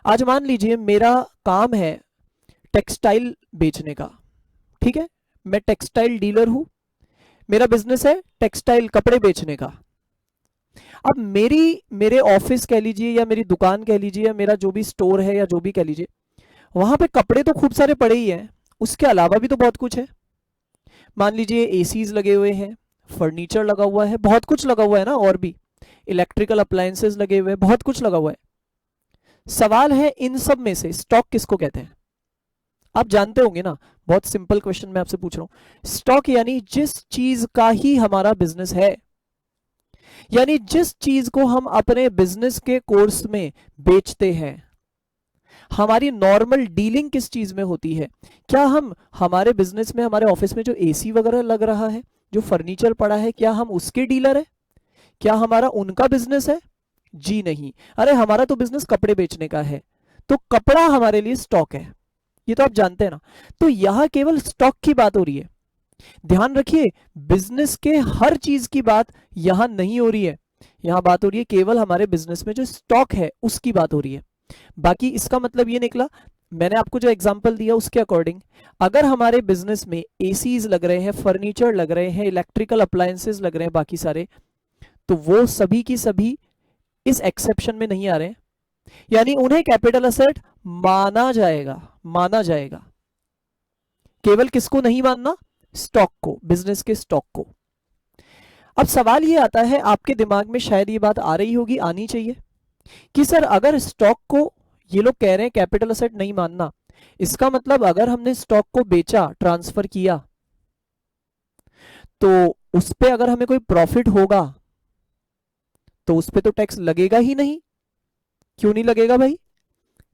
आज मान लीजिए मेरा काम है टेक्सटाइल बेचने का, ठीक है, मैं टेक्सटाइल डीलर हूं, मेरा बिजनेस है टेक्सटाइल कपड़े बेचने का। अब मेरे ऑफिस कह लीजिए या मेरी दुकान कह लीजिए या मेरा जो भी स्टोर है या जो भी कह लीजिए, वहां पे कपड़े तो खूब सारे पड़े ही हैं, उसके अलावा भी तो बहुत कुछ है। मान लीजिए एसीज लगे हुए हैं, फर्नीचर लगा हुआ है, बहुत कुछ लगा हुआ है ना, और भी इलेक्ट्रिकल अप्लायंसेस लगे हुए हैं, बहुत कुछ लगा हुआ है। सवाल है इन सब में से स्टॉक किसको कहते हैं? आप जानते होंगे ना, बहुत सिंपल क्वेश्चन मैं आपसे पूछ रहा हूं। स्टॉक यानी जिस चीज का ही हमारा बिजनेस है, यानी जिस चीज को हम अपने बिजनेस के कोर्स में बेचते हैं। हमारी नॉर्मल डीलिंग किस चीज में होती है? क्या हम हमारे बिजनेस में, हमारे ऑफिस में जो एसी वगैरह लग रहा है, जो फर्नीचर पड़ा है, क्या हम उसके डीलर है? क्या हमारा उनका बिजनेस है? जी नहीं। अरे हमारा तो बिजनेस कपड़े बेचने का है, तो कपड़ा हमारे लिए स्टॉक है, ये तो आप जानते हैं ना। तो यहां केवल स्टॉक की बात हो रही है। ध्यान रखिए, बिजनेस के हर चीज की बात यहां नहीं हो रही है। यहां बात हो रही है केवल हमारे बिजनेस में जो स्टॉक है उसकी बात हो रही है। बाकी इसका मतलब ये निकला, मैंने आपको जो एग्जांपल दिया उसके अकॉर्डिंग, अगर हमारे बिजनेस में एसीज लग रहे हैं, फर्नीचर लग रहे हैं, इलेक्ट्रिकल अप्लायंसेस लग रहे हैं, बाकी सारे, तो वो सभी की सभी इस एक्सेप्शन में नहीं आ रहे हैं, यानी उन्हें कैपिटल असेट माना जाएगा। माना जाएगा। केवल किसको नहीं मानना? स्टॉक को, बिजनेस के स्टॉक को। अब सवाल ये आता है, आपके दिमाग में शायद ये बात आ रही होगी, आनी चाहिए, कि सर अगर स्टॉक को ये लोग कह रहे हैं कैपिटल असेट नहीं मानना, इसका मतलब अगर हमने स्टॉक को बेचा, ट्रांसफर किया, तो उस पे अगर हमें कोई प्रॉफिट होगा तो उस पे तो टैक्स लगेगा ही नहीं। क्यों नहीं लगेगा भाई?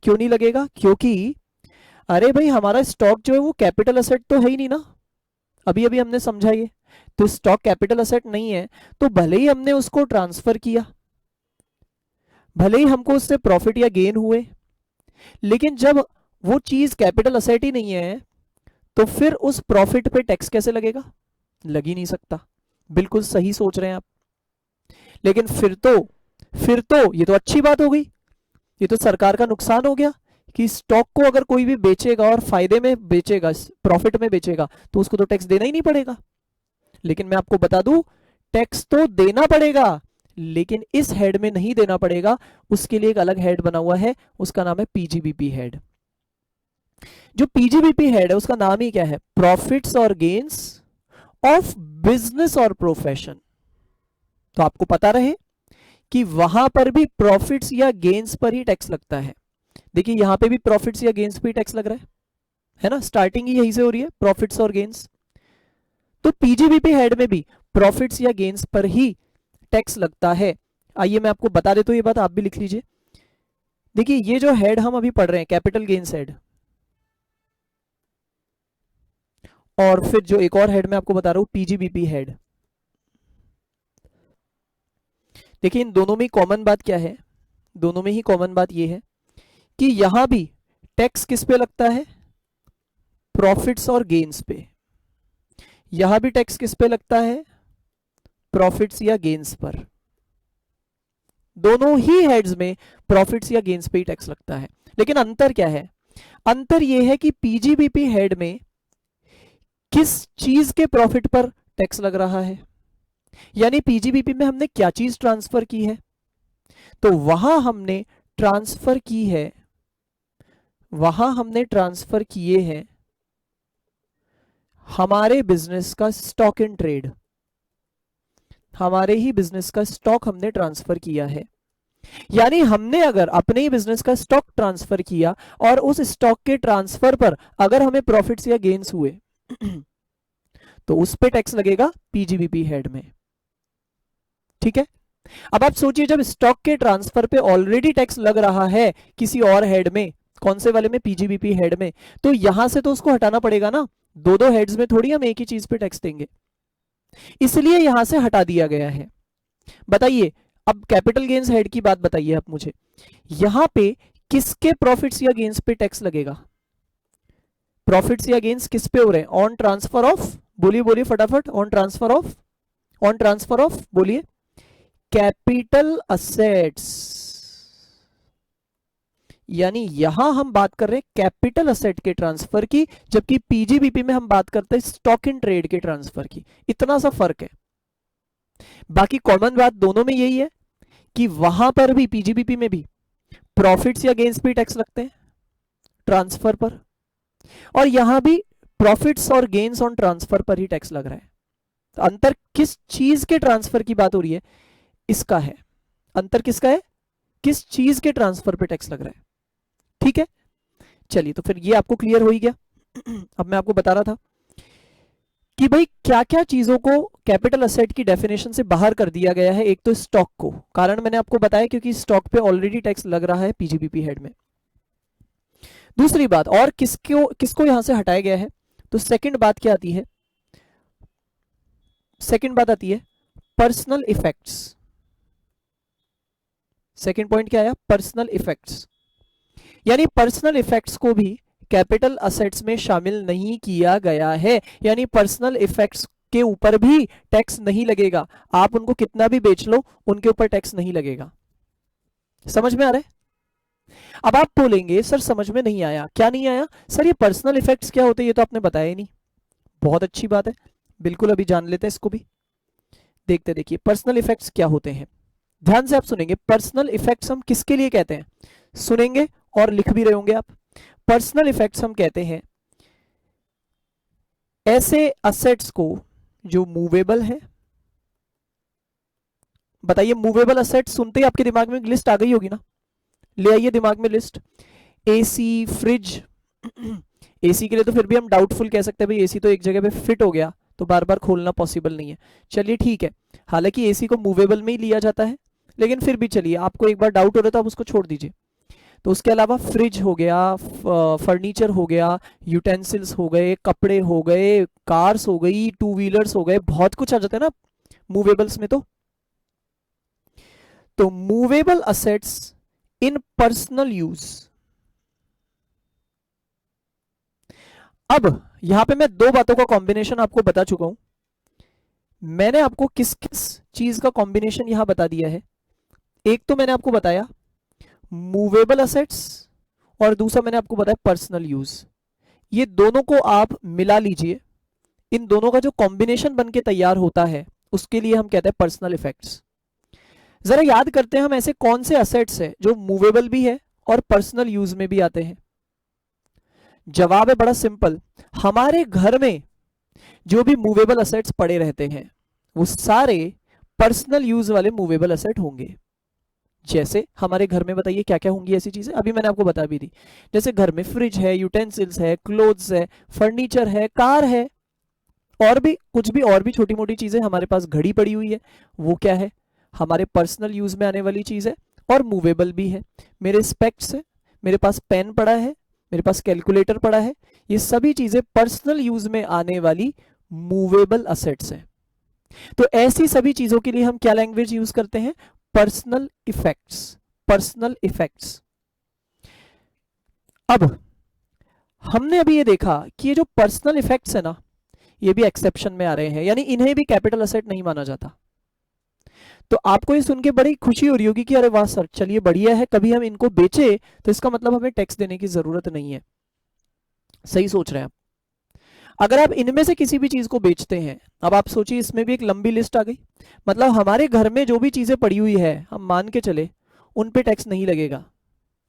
क्यों नहीं लगेगा? क्योंकि अरे भाई हमारा स्टॉक जो है वो कैपिटल असेट तो है ही नहीं ना। अभी अभी हमने समझा ये, तो स्टॉक कैपिटल असेट नहीं है, तो भले ही हमने उसको ट्रांसफर किया, भले ही हमको उससे प्रॉफिट या गेन हुए, लेकिन जब वो चीज कैपिटल असेट ही नहीं है तो फिर उस प्रॉफिट पे टैक्स कैसे लगेगा? लग ही नहीं सकता। बिल्कुल सही सोच रहे हैं आप। लेकिन फिर तो ये तो अच्छी बात हो गई, ये तो सरकार का नुकसान हो गया कि स्टॉक को अगर कोई भी बेचेगा और फायदे में बेचेगा, प्रॉफिट में बेचेगा, तो उसको तो टैक्स देना ही नहीं पड़ेगा। लेकिन मैं आपको बता दूं, टैक्स तो देना पड़ेगा, लेकिन इस हेड में नहीं देना पड़ेगा। उसके लिए एक अलग हेड बना हुआ है, उसका नाम है पीजीबीपी हेड। जो पीजीबीपी हेड है उसका नाम ही क्या है? प्रॉफिट्स और गेन्स ऑफ बिजनेस और प्रोफेशन। तो आपको पता रहे कि वहां पर भी प्रॉफिट्स या गेन्स पर ही टैक्स लगता है। देखिए यहां पे भी प्रॉफिट्स या गेन्स पर ही टैक्स लग रहा है ना, स्टार्टिंग ही यहीं से हो रही है, प्रॉफिट्स और गेन्स। तो पीजीबीपी हेड में भी प्रॉफिट्स या गेन्स पर ही टैक्स लगता है। आइए मैं आपको बता देता हूं, ये बात आप भी लिख लीजिए। देखिए ये जो हेड हम अभी पढ़ रहे हैं, कैपिटल गेन्स हेड, और फिर जो एक और हेड मैं आपको बता रहा हूं पीजीबीपी हेड। देखिए इन दोनों में कॉमन बात क्या है? दोनों में ही कॉमन बात ये है कि यहां भी टैक्स किस पे लगता है? प्रॉफिट्स और गेन्स पे। यहां भी टैक्स किस पे लगता है? प्रॉफिट्स या गेन्स पर। दोनों ही हेड्स में प्रॉफिट्स या गेन्स पे ही टैक्स लगता है। लेकिन अंतर क्या है? अंतर यह है कि पीजीबीपी हेड में किस चीज के प्रॉफिट पर टैक्स लग रहा है, यानी पीजीबीपी में हमने क्या चीज ट्रांसफर की है। तो वहां हमने ट्रांसफर किए हैं हमारे बिजनेस का स्टॉक इन ट्रेड, हमारे ही बिजनेस का स्टॉक हमने ट्रांसफर किया है। यानी हमने अगर अपने ही बिजनेस का स्टॉक ट्रांसफर किया और उस स्टॉक के ट्रांसफर पर अगर हमें प्रॉफिट्स या गेन्स हुए तो उस पे टैक्स लगेगा पीजीबीपी हेड में। ठीक है, अब आप सोचिए जब स्टॉक के ट्रांसफर पे ऑलरेडी टैक्स लग रहा है किसी और हेड में, कौन से वाले में? पीजीबीपी हेड में, तो यहां से तो उसको हटाना पड़ेगा ना। दो दो हेड्स में थोड़ी हम एक ही चीज पे टैक्स देंगे, इसलिए यहां से हटा दिया गया है। बताइए अब कैपिटल गेन्स हेड की बात बताइए आप मुझे, यहां पे किसके प्रॉफिट्स या गेन्स पे टैक्स लगेगा? प्रॉफिट्स या गेन्स किस पे हो रहे हैं? ऑन ट्रांसफर ऑफ, बोलिए बोलिए फटाफट, on transfer of, on transfer of बोलिए, कैपिटल असेट्स। यानी यहां हम बात कर रहे हैं कैपिटल असेट के ट्रांसफर की, जबकि पीजीबीपी में हम बात करते हैं स्टॉक इन ट्रेड के ट्रांसफर की। इतना सा फर्क है, बाकी कॉमन बात दोनों में यही है कि वहां पर भी पीजीबीपी में भी प्रॉफिट्स या गेन्स पे टैक्स लगते हैं ट्रांसफर पर, और यहां भी प्रॉफिट्स और गेन्स ऑन ट्रांसफर पर ही टैक्स लग रहा है। तो अंतर किस चीज के ट्रांसफर की बात हो रही है, इसका है। अंतर किसका है? किस चीज के ट्रांसफर पे टैक्स लग रहा है। ठीक है, चलिए तो फिर ये आपको क्लियर हो ही गया। अब मैं आपको बता रहा था कि भाई क्या क्या चीजों को कैपिटल असेट की डेफिनेशन से बाहर कर दिया गया है। एक तो स्टॉक को, कारण मैंने आपको बताया क्योंकि स्टॉक पे ऑलरेडी टैक्स लग रहा है पीजीबीपी हेड में। दूसरी बात, और किसको किसको यहां से हटाया गया है? तो सेकंड बात क्या आती है? सेकंड बात आती है पर्सनल इफेक्ट्स। सेकंड पॉइंट क्या आया? Personal effects. यानी पर्सनल इफेक्ट्स को भी कैपिटल असेट्स में शामिल नहीं किया गया है, यानी पर्सनल इफेक्ट्स के ऊपर भी टैक्स नहीं लगेगा। आप उनको कितना भी बेच लो, उनके ऊपर टैक्स नहीं लगेगा। समझ में आ रहा है? अब आप बोलेंगे सर समझ में नहीं आया। क्या नहीं आया? सर ये पर्सनल इफेक्ट्स क्या होते हैं, ये तो आपने बताया ही नहीं। बहुत अच्छी बात है, बिल्कुल अभी जान लेते हैं इसको भी। देखते देखिए पर्सनल इफेक्ट्स क्या होते हैं। ध्यान से आप सुनेंगे, पर्सनल इफेक्ट्स हम किसके लिए कहते हैं, सुनेंगे और लिख भी रहे होंगे आप। पर्सनल इफेक्ट्स हम कहते हैं ऐसे असेट्स को जो मूवेबल है। बताइए, मूवेबल असेट्स सुनते ही आपके दिमाग में लिस्ट आ गई होगी ना, ले आइए दिमाग में लिस्ट। AC, fridge. एसी के लिए तो फिर भी हम डाउटफुल कह सकते हैं, भाई एसी तो एक जगह पे फिट हो गया तो बार बार खोलना पॉसिबल नहीं है। चलिए ठीक है, हालांकि एसी को मूवेबल में ही लिया जाता है, लेकिन फिर भी चलिए, आपको एक बार डाउट हो रहा था, आप उसको छोड़ दीजिए। तो उसके अलावा फ्रिज हो गया, फर्नीचर हो गया, यूटेंसिल्स हो गए, कपड़े हो गए, कार्स हो गई, टू व्हीलर्स हो गए, बहुत कुछ आ जाता है ना मूवेबल्स में। तो मूवेबल असेट्स इन पर्सनल यूज। अब यहां पे मैं दो बातों का कॉम्बिनेशन आपको बता चुका हूं। मैंने आपको किस किस चीज का कॉम्बिनेशन यहां बता दिया है। एक तो मैंने आपको बताया मूवेबल असेट्स और दूसरा मैंने आपको बताया पर्सनल यूज। ये दोनों को आप मिला लीजिए, इन दोनों का जो कॉम्बिनेशन बन के तैयार होता है उसके लिए हम कहते हैं पर्सनल इफेक्ट्स। जरा याद करते हैं हम ऐसे कौन से असेट्स है जो मूवेबल भी है और पर्सनल यूज में भी आते हैं। जवाब है बड़ा सिंपल, हमारे घर में जो भी मूवेबल असेट्स पड़े रहते हैं वो सारे पर्सनल यूज वाले मूवेबल असेट होंगे। जैसे हमारे घर में बताइए क्या क्या होंगी ऐसी चीजें, अभी मैंने आपको बता भी दी। जैसे घर में फ्रिज है, यूटेंसिल्स है, क्लोथ्स है, फर्नीचर है, कार है, और भी कुछ भी और भी छोटी मोटी चीजें। हमारे पास घड़ी पड़ी हुई है, वो क्या है, हमारे पर्सनल यूज में आने वाली चीज है और मूवेबल भी है। मेरे स्पेक्ट्स है, मेरे पास पेन पड़ा है, मेरे पास कैलकुलेटर पड़ा है, ये सभी चीजें पर्सनल यूज में आने वाली मूवेबल असेट्स हैं। तो ऐसी सभी चीजों के लिए हम क्या लैंग्वेज यूज करते हैं, पर्सनल इफेक्ट्स। Personal effects. अब हमने अभी ये देखा कि ये जो पर्सनल इफेक्ट्स है ना, ये भी एक्सेप्शन में आ रहे हैं, यानी इन्हें भी कैपिटल असेट नहीं माना जाता। तो आपको ये सुन के बड़ी खुशी हो रही होगी कि अरे वाह सर, चलिए बढ़िया है, कभी हम इनको बेचे तो इसका मतलब हमें टैक्स देने की जरूरत नहीं है। सही सोच रहे हैं आप। अगर आप इनमें से किसी भी चीज को बेचते हैं, अब आप सोचिए इसमें भी एक लंबी लिस्ट आ गई, मतलब हमारे घर में जो भी चीजें पड़ी हुई है हम मान के चले उन पे टैक्स नहीं लगेगा।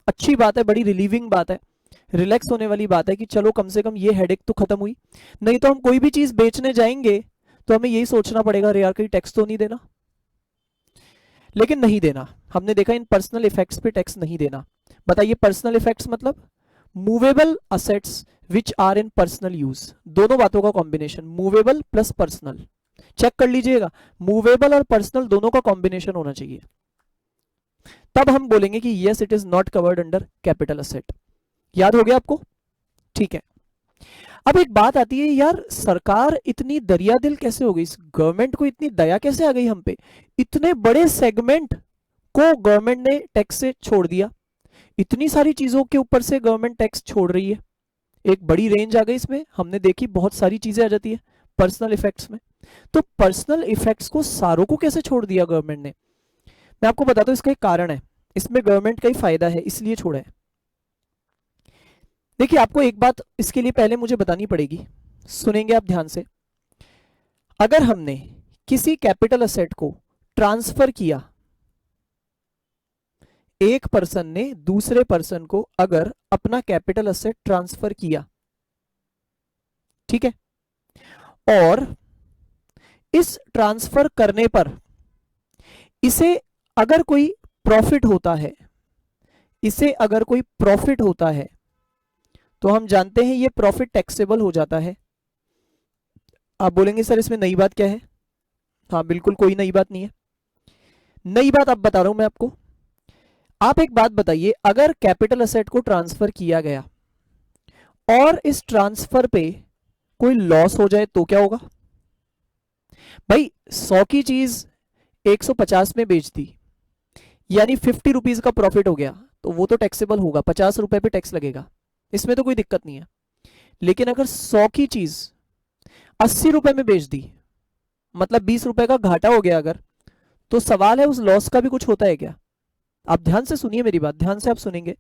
अच्छी बात है, बड़ी रिलीविंग बात है, रिलैक्स होने वाली बात है कि चलो कम से कम ये हेडेक तो खत्म हुई। नहीं तो हम कोई भी चीज बेचने जाएंगे तो हमें यही सोचना पड़ेगा, अरे यार कहीं टैक्स तो नहीं देना। लेकिन नहीं देना, हमने देखा इन पर्सनल इफेक्ट्स पे टैक्स नहीं देना। बताइए पर्सनल इफेक्ट्स मतलब movable assets which are in personal use, दोनों बातों का combination, movable plus personal. Check कर लीजिएगा, मूवेबल और पर्सनल दोनों का कॉम्बिनेशन होना चाहिए, तब हम बोलेंगे कि yes it is not covered under capital asset. याद हो गया आपको? ठीक है। अब एक बात आती है, यार सरकार इतनी दरिया दिल कैसे हो गई, गवर्नमेंट को इतनी दया कैसे आ गई हम पे, इतने बड़े सेगमेंट को गवर्नमेंट ने टैक्स से छोड़ दिया, इतनी सारी चीजों के ऊपर से गवर्नमेंट टैक्स छोड़ रही है, एक बड़ी रेंज आ गई इसमें, हमने देखी बहुत सारी चीजें आ जाती है पर्सनल इफेक्ट्स में। तो पर्सनल इफेक्ट्स को सारों को कैसे छोड़ दिया गवर्नमेंट ने? मैं आपको बताता हूं, इसका एक कारण है, इसमें गवर्नमेंट का ही फायदा है इसलिए छोड़ा है। देखिए आपको एक बात इसके लिए पहले मुझे बतानी पड़ेगी, सुनेंगे आप ध्यान से। अगर हमने किसी कैपिटल असेट को ट्रांसफर किया, एक पर्सन ने दूसरे पर्सन को अगर अपना कैपिटल असेट ट्रांसफर किया, ठीक है, और इस ट्रांसफर करने पर इसे अगर कोई प्रॉफिट होता है, इसे अगर कोई प्रॉफिट होता है तो हम जानते हैं ये प्रॉफिट टैक्सेबल हो जाता है। आप बोलेंगे सर इसमें नई बात क्या है? हाँ बिल्कुल कोई नई बात नहीं है, नई बात अब बता रहा हूं मैं आपको। आप एक बात बताइए, अगर कैपिटल असेट को ट्रांसफर किया गया और इस ट्रांसफर पे कोई लॉस हो जाए तो क्या होगा? भाई 100 की चीज 150 में बेच दी, यानी 50 रुपीज का प्रॉफिट हो गया, तो वो तो टैक्सेबल होगा, 50 रुपए पे टैक्स लगेगा, इसमें तो कोई दिक्कत नहीं है। लेकिन अगर 100 की चीज 80 रुपए में बेच दी, मतलब 20 रुपए का घाटा हो गया अगर, तो सवाल है उस लॉस का भी कुछ होता है क्या? आप ध्यान से सुनिए मेरी बात, ध्यान से आप सुनेंगे।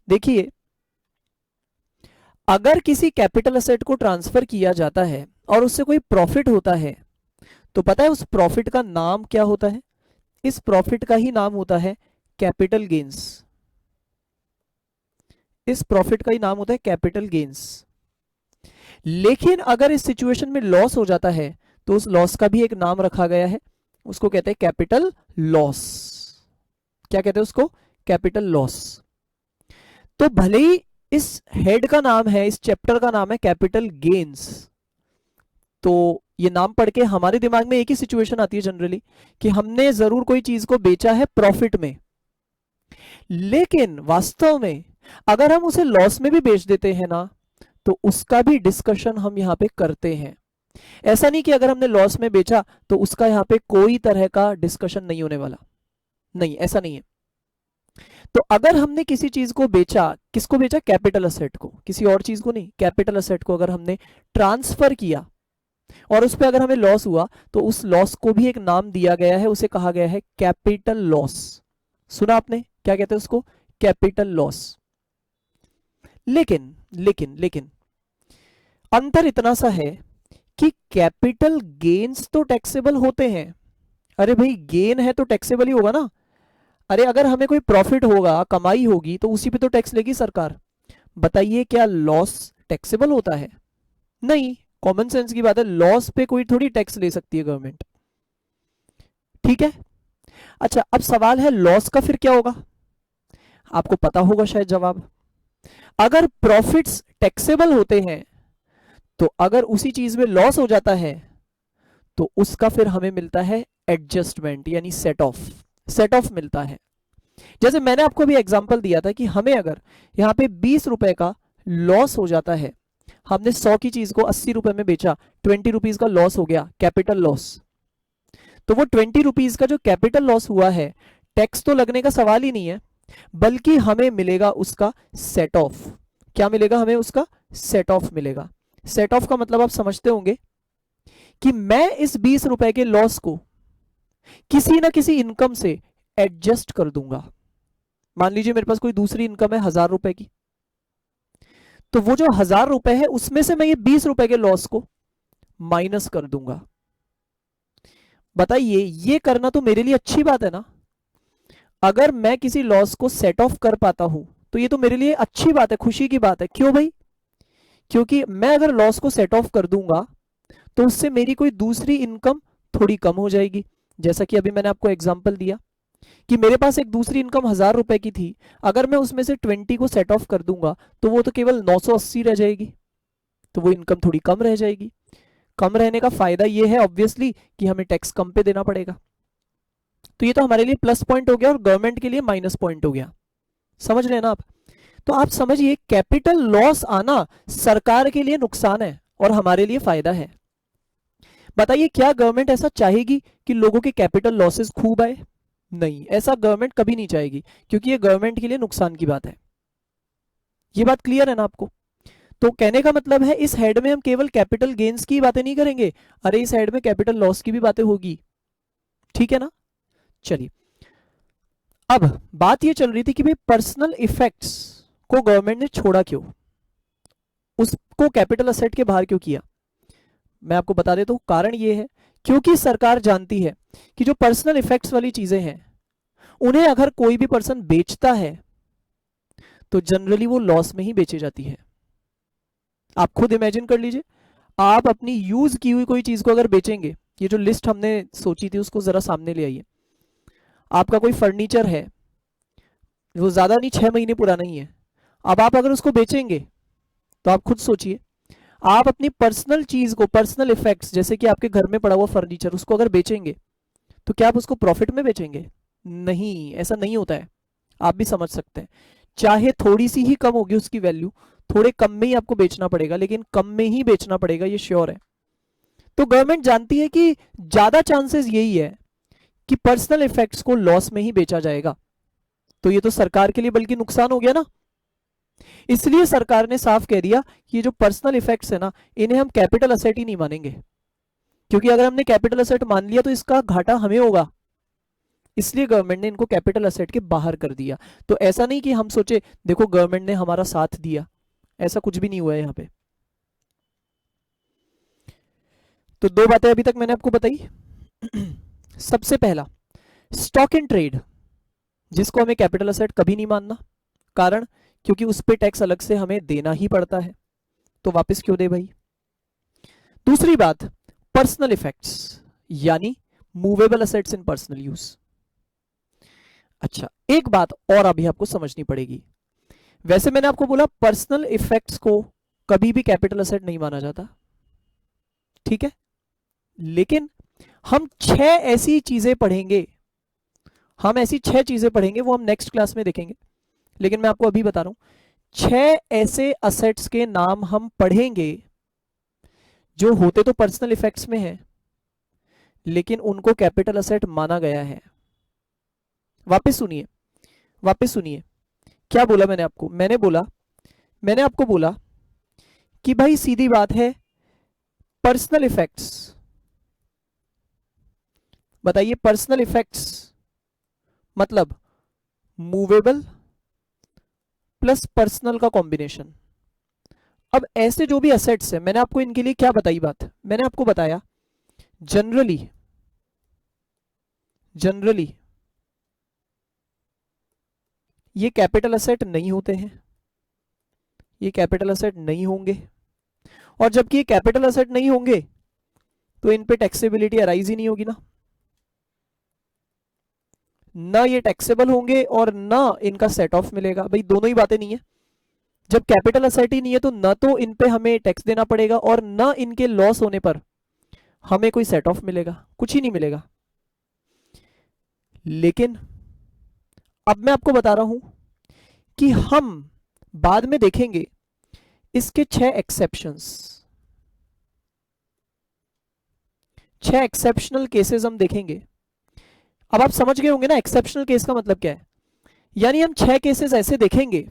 देखिए अगर किसी कैपिटल असेट को ट्रांसफर किया जाता है और उससे कोई प्रॉफिट होता है, तो पता है उस प्रॉफिट का नाम क्या होता है? इस प्रॉफिट का ही नाम होता है कैपिटल गेन्स। इस प्रॉफिट का ही नाम होता है कैपिटल गेन्स। लेकिन अगर इस सिचुएशन में लॉस हो जाता है तो उस लॉस का भी एक नाम रखा गया है, उसको कहते हैं कैपिटल लॉस। क्या कहते हैं उसको? Capital loss. तो भले ही इस हेड का नाम है, इस चैप्टर का नाम है कैपिटल गेन्स, तो ये नाम पढ़ के हमारे दिमाग में एक ही सिचुएशन आती है जनरली कि हमने जरूर कोई चीज को बेचा है प्रॉफिट में, लेकिन वास्तव में अगर हम उसे लॉस में भी बेच देते हैं ना, तो उसका भी डिस्कशन हम यहां पे करते हैं। ऐसा नहीं कि अगर हमने लॉस में बेचा तो उसका यहां पे कोई तरह का डिस्कशन नहीं होने वाला, नहीं ऐसा नहीं है। तो अगर हमने किसी चीज को बेचा, किसको बेचा? कैपिटल असेट को, किसी और चीज को नहीं, कैपिटल असेट को अगर हमने ट्रांसफर किया और उस पर अगर हमें लॉस हुआ, तो उस लॉस को भी एक नाम दिया गया है, उसे कहा गया है कैपिटल लॉस। सुना आपने? क्या कहते हैं उसको? Capital loss. लेकिन लेकिन लेकिन अंतर इतना सा है कि कैपिटल गेन्स तो टैक्सेबल होते हैं। अरे भाई, गेन है तो टैक्सेबल ही होगा ना। अरे अगर हमें कोई प्रॉफिट होगा, कमाई होगी, तो उसी पे तो टैक्स लेगी सरकार। बताइए क्या लॉस टैक्सेबल होता है? नहीं। कॉमन सेंस की बात है, लॉस पे कोई थोड़ी टैक्स ले सकती है गवर्नमेंट। ठीक है। अच्छा, अब सवाल है लॉस का फिर क्या होगा? आपको पता होगा शायद जवाब। अगर प्रॉफिट्स टैक्सेबल होते हैं, तो अगर उसी चीज में लॉस हो जाता है, तो उसका फिर हमें मिलता है एडजस्टमेंट, यानी सेट ऑफ। सेट ऑफ मिलता है। जैसे मैंने आपको अभी एग्जांपल दिया था कि हमें अगर यहां पे 20 रुपए का लॉस हो जाता है, हमने 100 की चीज को 80 रुपए में बेचा, 20 रुपीज का लॉस हो गया, कैपिटल लॉस। तो वो 20 रुपीज का जो कैपिटल लॉस हुआ है, टैक्स तो लगने का सवाल ही नहीं है, बल्कि हमें मिलेगा उसका सेट ऑफ। क्या मिलेगा हमें? उसका सेट ऑफ मिलेगा। सेट ऑफ का मतलब आप समझते होंगे कि मैं इस 20 रुपए के लॉस को किसी ना किसी इनकम से एडजस्ट कर दूंगा। मान लीजिए मेरे पास कोई दूसरी इनकम है 1000 रुपए की, तो वो जो 1000 रुपए है उसमें से मैं ये 20 रुपए के लॉस को माइनस कर दूंगा। बताइए, ये करना तो मेरे लिए अच्छी बात है ना। अगर मैं किसी लॉस को सेट ऑफ कर पाता हूं, तो ये तो मेरे लिए अच्छी बात है, खुशी की बात है। क्यों भाई? क्योंकि मैं अगर लॉस को सेट ऑफ कर दूंगा, तो उससे मेरी कोई दूसरी इनकम थोड़ी कम हो जाएगी। जैसा कि अभी मैंने आपको एग्जांपल दिया कि मेरे पास एक दूसरी इनकम 1000 रुपए की थी, अगर मैं उसमें से 20 को सेट ऑफ कर दूंगा, तो वो तो केवल 980 रह जाएगी। तो वो इनकम थोड़ी कम रह जाएगी। कम रहने का फायदा ये है ऑब्वियसली कि हमें टैक्स कम पे देना पड़ेगा। तो ये तो हमारे लिए प्लस पॉइंट हो गया और गवर्नमेंट के लिए माइनस पॉइंट हो गया। समझ रहे हैं ना आप? तो आप समझिए, कैपिटल लॉस आना सरकार के लिए नुकसान है और हमारे लिए फायदा है। बताइए, क्या गवर्नमेंट ऐसा चाहेगी कि लोगों के कैपिटल लॉसेस खूब आए? नहीं, ऐसा गवर्नमेंट कभी नहीं चाहेगी, क्योंकि ये गवर्नमेंट के लिए नुकसान की बात है। ये बात क्लियर है ना आपको? तो कहने का मतलब है, इस हेड में हम केवल कैपिटल गेन्स की बातें नहीं करेंगे, अरे इस हेड में कैपिटल लॉस की भी बातें होगी। ठीक है ना? चलिए, अब बात ये चल रही थी कि भाई पर्सनल इफेक्ट्स को गवर्नमेंट ने छोड़ा क्यों, उसको कैपिटल असेट के बाहर क्यों किया। मैं आपको बता देता हूं, कारण ये है क्योंकि सरकार जानती है कि जो पर्सनल इफेक्ट्स वाली चीजें हैं, उन्हें अगर कोई भी पर्सन बेचता है, तो जनरली वो लॉस में ही बेची जाती है। आप खुद इमेजिन कर लीजिए, आप अपनी यूज की हुई कोई चीज को अगर बेचेंगे, ये जो लिस्ट हमने सोची थी उसको जरा सामने ले आइए। आपका कोई फर्नीचर है, वो ज्यादा नहीं, 6 महीने पुराना ही है। अब आप अगर उसको बेचेंगे, तो आप खुद सोचिए, आप अपनी पर्सनल चीज को, पर्सनल इफेक्ट्स, जैसे कि आपके घर में पड़ा हुआ फर्नीचर, उसको अगर बेचेंगे, तो क्या आप उसको प्रॉफिट में बेचेंगे? नहीं, ऐसा नहीं होता है। आप भी समझ सकते हैं, चाहे थोड़ी सी ही कम होगी उसकी वैल्यू, थोड़े कम में ही आपको बेचना पड़ेगा, लेकिन कम में ही बेचना पड़ेगा, ये श्योर है। तो गवर्नमेंट जानती है कि ज्यादा चांसेस यही है कि पर्सनल इफेक्ट्स को लॉस में ही बेचा जाएगा। तो ये तो सरकार के लिए बल्कि नुकसान हो गया ना। इसलिए सरकार ने साफ कह दिया कि ये जो पर्सनल इफेक्ट्स है ना, इन्हें हम कैपिटल असेट ही नहीं मानेंगे, क्योंकि अगर हमने कैपिटल असेट मान लिया तो इसका घाटा हमें होगा। इसलिए गवर्नमेंट ने इनको कैपिटल असेट के बाहर कर दिया। तो ऐसा नहीं कि हम सोचे देखो गवर्नमेंट ने हमारा साथ दिया, ऐसा कुछ भी नहीं हुआ है यहां पे। तो दो बातें अभी तक मैंने आपको बताई। सबसे पहला, स्टॉक इन ट्रेड, जिसको हमें कैपिटल असेट कभी नहीं मानना। कारण, क्योंकि उस पे टैक्स अलग से हमें देना ही पड़ता है, तो वापस क्यों दे भाई। दूसरी बात, पर्सनल इफेक्ट्स, यानी मूवेबल असेट्स इन पर्सनल यूज। अच्छा, एक बात और अभी आपको समझनी पड़ेगी। वैसे मैंने आपको बोला पर्सनल इफेक्ट्स को कभी भी कैपिटल असेट नहीं माना जाता, ठीक है, लेकिन हम 6 ऐसी चीजें पढ़ेंगे, हम ऐसी 6 चीजें पढ़ेंगे, वो हम नेक्स्ट क्लास में देखेंगे। लेकिन मैं आपको अभी बता रहा हूं, 6 ऐसे असेट्स के नाम हम पढ़ेंगे जो होते तो पर्सनल इफेक्ट्स में है, लेकिन उनको कैपिटल असेट माना गया है। वापस सुनिए, वापस सुनिए, क्या बोला मैंने आपको, मैंने आपको बोला कि भाई सीधी बात है, पर्सनल इफेक्ट्स, बताइए पर्सनल इफेक्ट्स मतलब मूवेबल प्लस पर्सनल का कॉम्बिनेशन। अब ऐसे जो भी असेट्स है, मैंने आपको इनके लिए क्या बताई बात, मैंने आपको बताया जनरली ये कैपिटल असेट नहीं होते हैं, ये कैपिटल असेट नहीं होंगे, और जबकि ये कैपिटल असेट नहीं होंगे तो इन पे टैक्सेबिलिटी अराइज ही नहीं होगी ना ये टैक्सेबल होंगे और ना इनका सेट ऑफ मिलेगा। भाई दोनों ही बातें नहीं है, जब कैपिटल असेट ही नहीं है तो ना तो इन पे हमें टैक्स देना पड़ेगा और ना इनके लॉस होने पर हमें कोई सेट ऑफ मिलेगा, कुछ ही नहीं मिलेगा। लेकिन अब मैं आपको बता रहा हूं कि हम बाद में देखेंगे इसके 6 एक्सेप्शंस, 6 एक्सेप्शनल केसेस हम देखेंगे। अब आप समझ गए होंगे ना एक्सेप्शनल केस का मतलब क्या है, यानी हम 6 केसेस ऐसे देखेंगे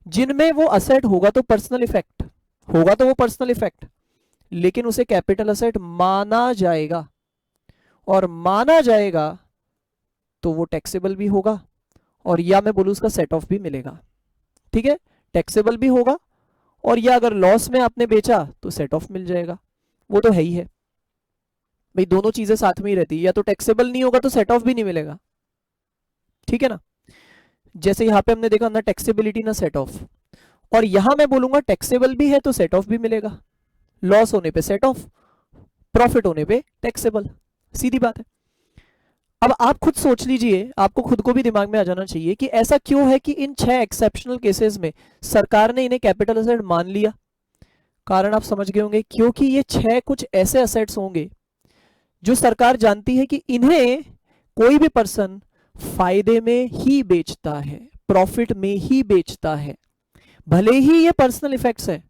जिनमें वो असेट होगा तो पर्सनल इफेक्ट होगा, तो वो पर्सनल इफेक्ट, लेकिन उसे कैपिटल असेट माना जाएगा, और माना जाएगा तो वो टैक्सेबल भी होगा, और या मैं बोलूं उसका सेट ऑफ भी मिलेगा। ठीक है, टैक्सेबल भी होगा, और या अगर लॉस में आपने बेचा तो सेट ऑफ मिल जाएगा, वो तो है ही है भाई, दोनों चीजें साथ में ही रहती है, या तो टैक्सेबल नहीं होगा तो सेट ऑफ भी नहीं मिलेगा। ठीक है ना, जैसे यहां पे हमने देखा ना टैक्सेबिलिटी ना सेट ऑफ, और यहां मैं बोलूंगा टैक्सेबल भी है तो सेट ऑफ भी मिलेगा, लॉस होने पे सेट ऑफ, प्रॉफिट होने पे टैक्सेबल, सीधी बात है। अब आप खुद सोच लीजिए, आपको खुद को भी दिमाग में आ जाना चाहिए कि ऐसा क्यों है कि इन 6 एक्सेप्शनल केसेस में सरकार ने इन्हें कैपिटल असेट मान लिया। कारण आप समझ गए होंगे, क्योंकि ये 6 कुछ ऐसे असेट्स होंगे जो सरकार जानती है कि इन्हें कोई भी पर्सन फायदे में ही बेचता है, प्रॉफिट में ही बेचता है, भले ही ये पर्सनल इफेक्ट्स है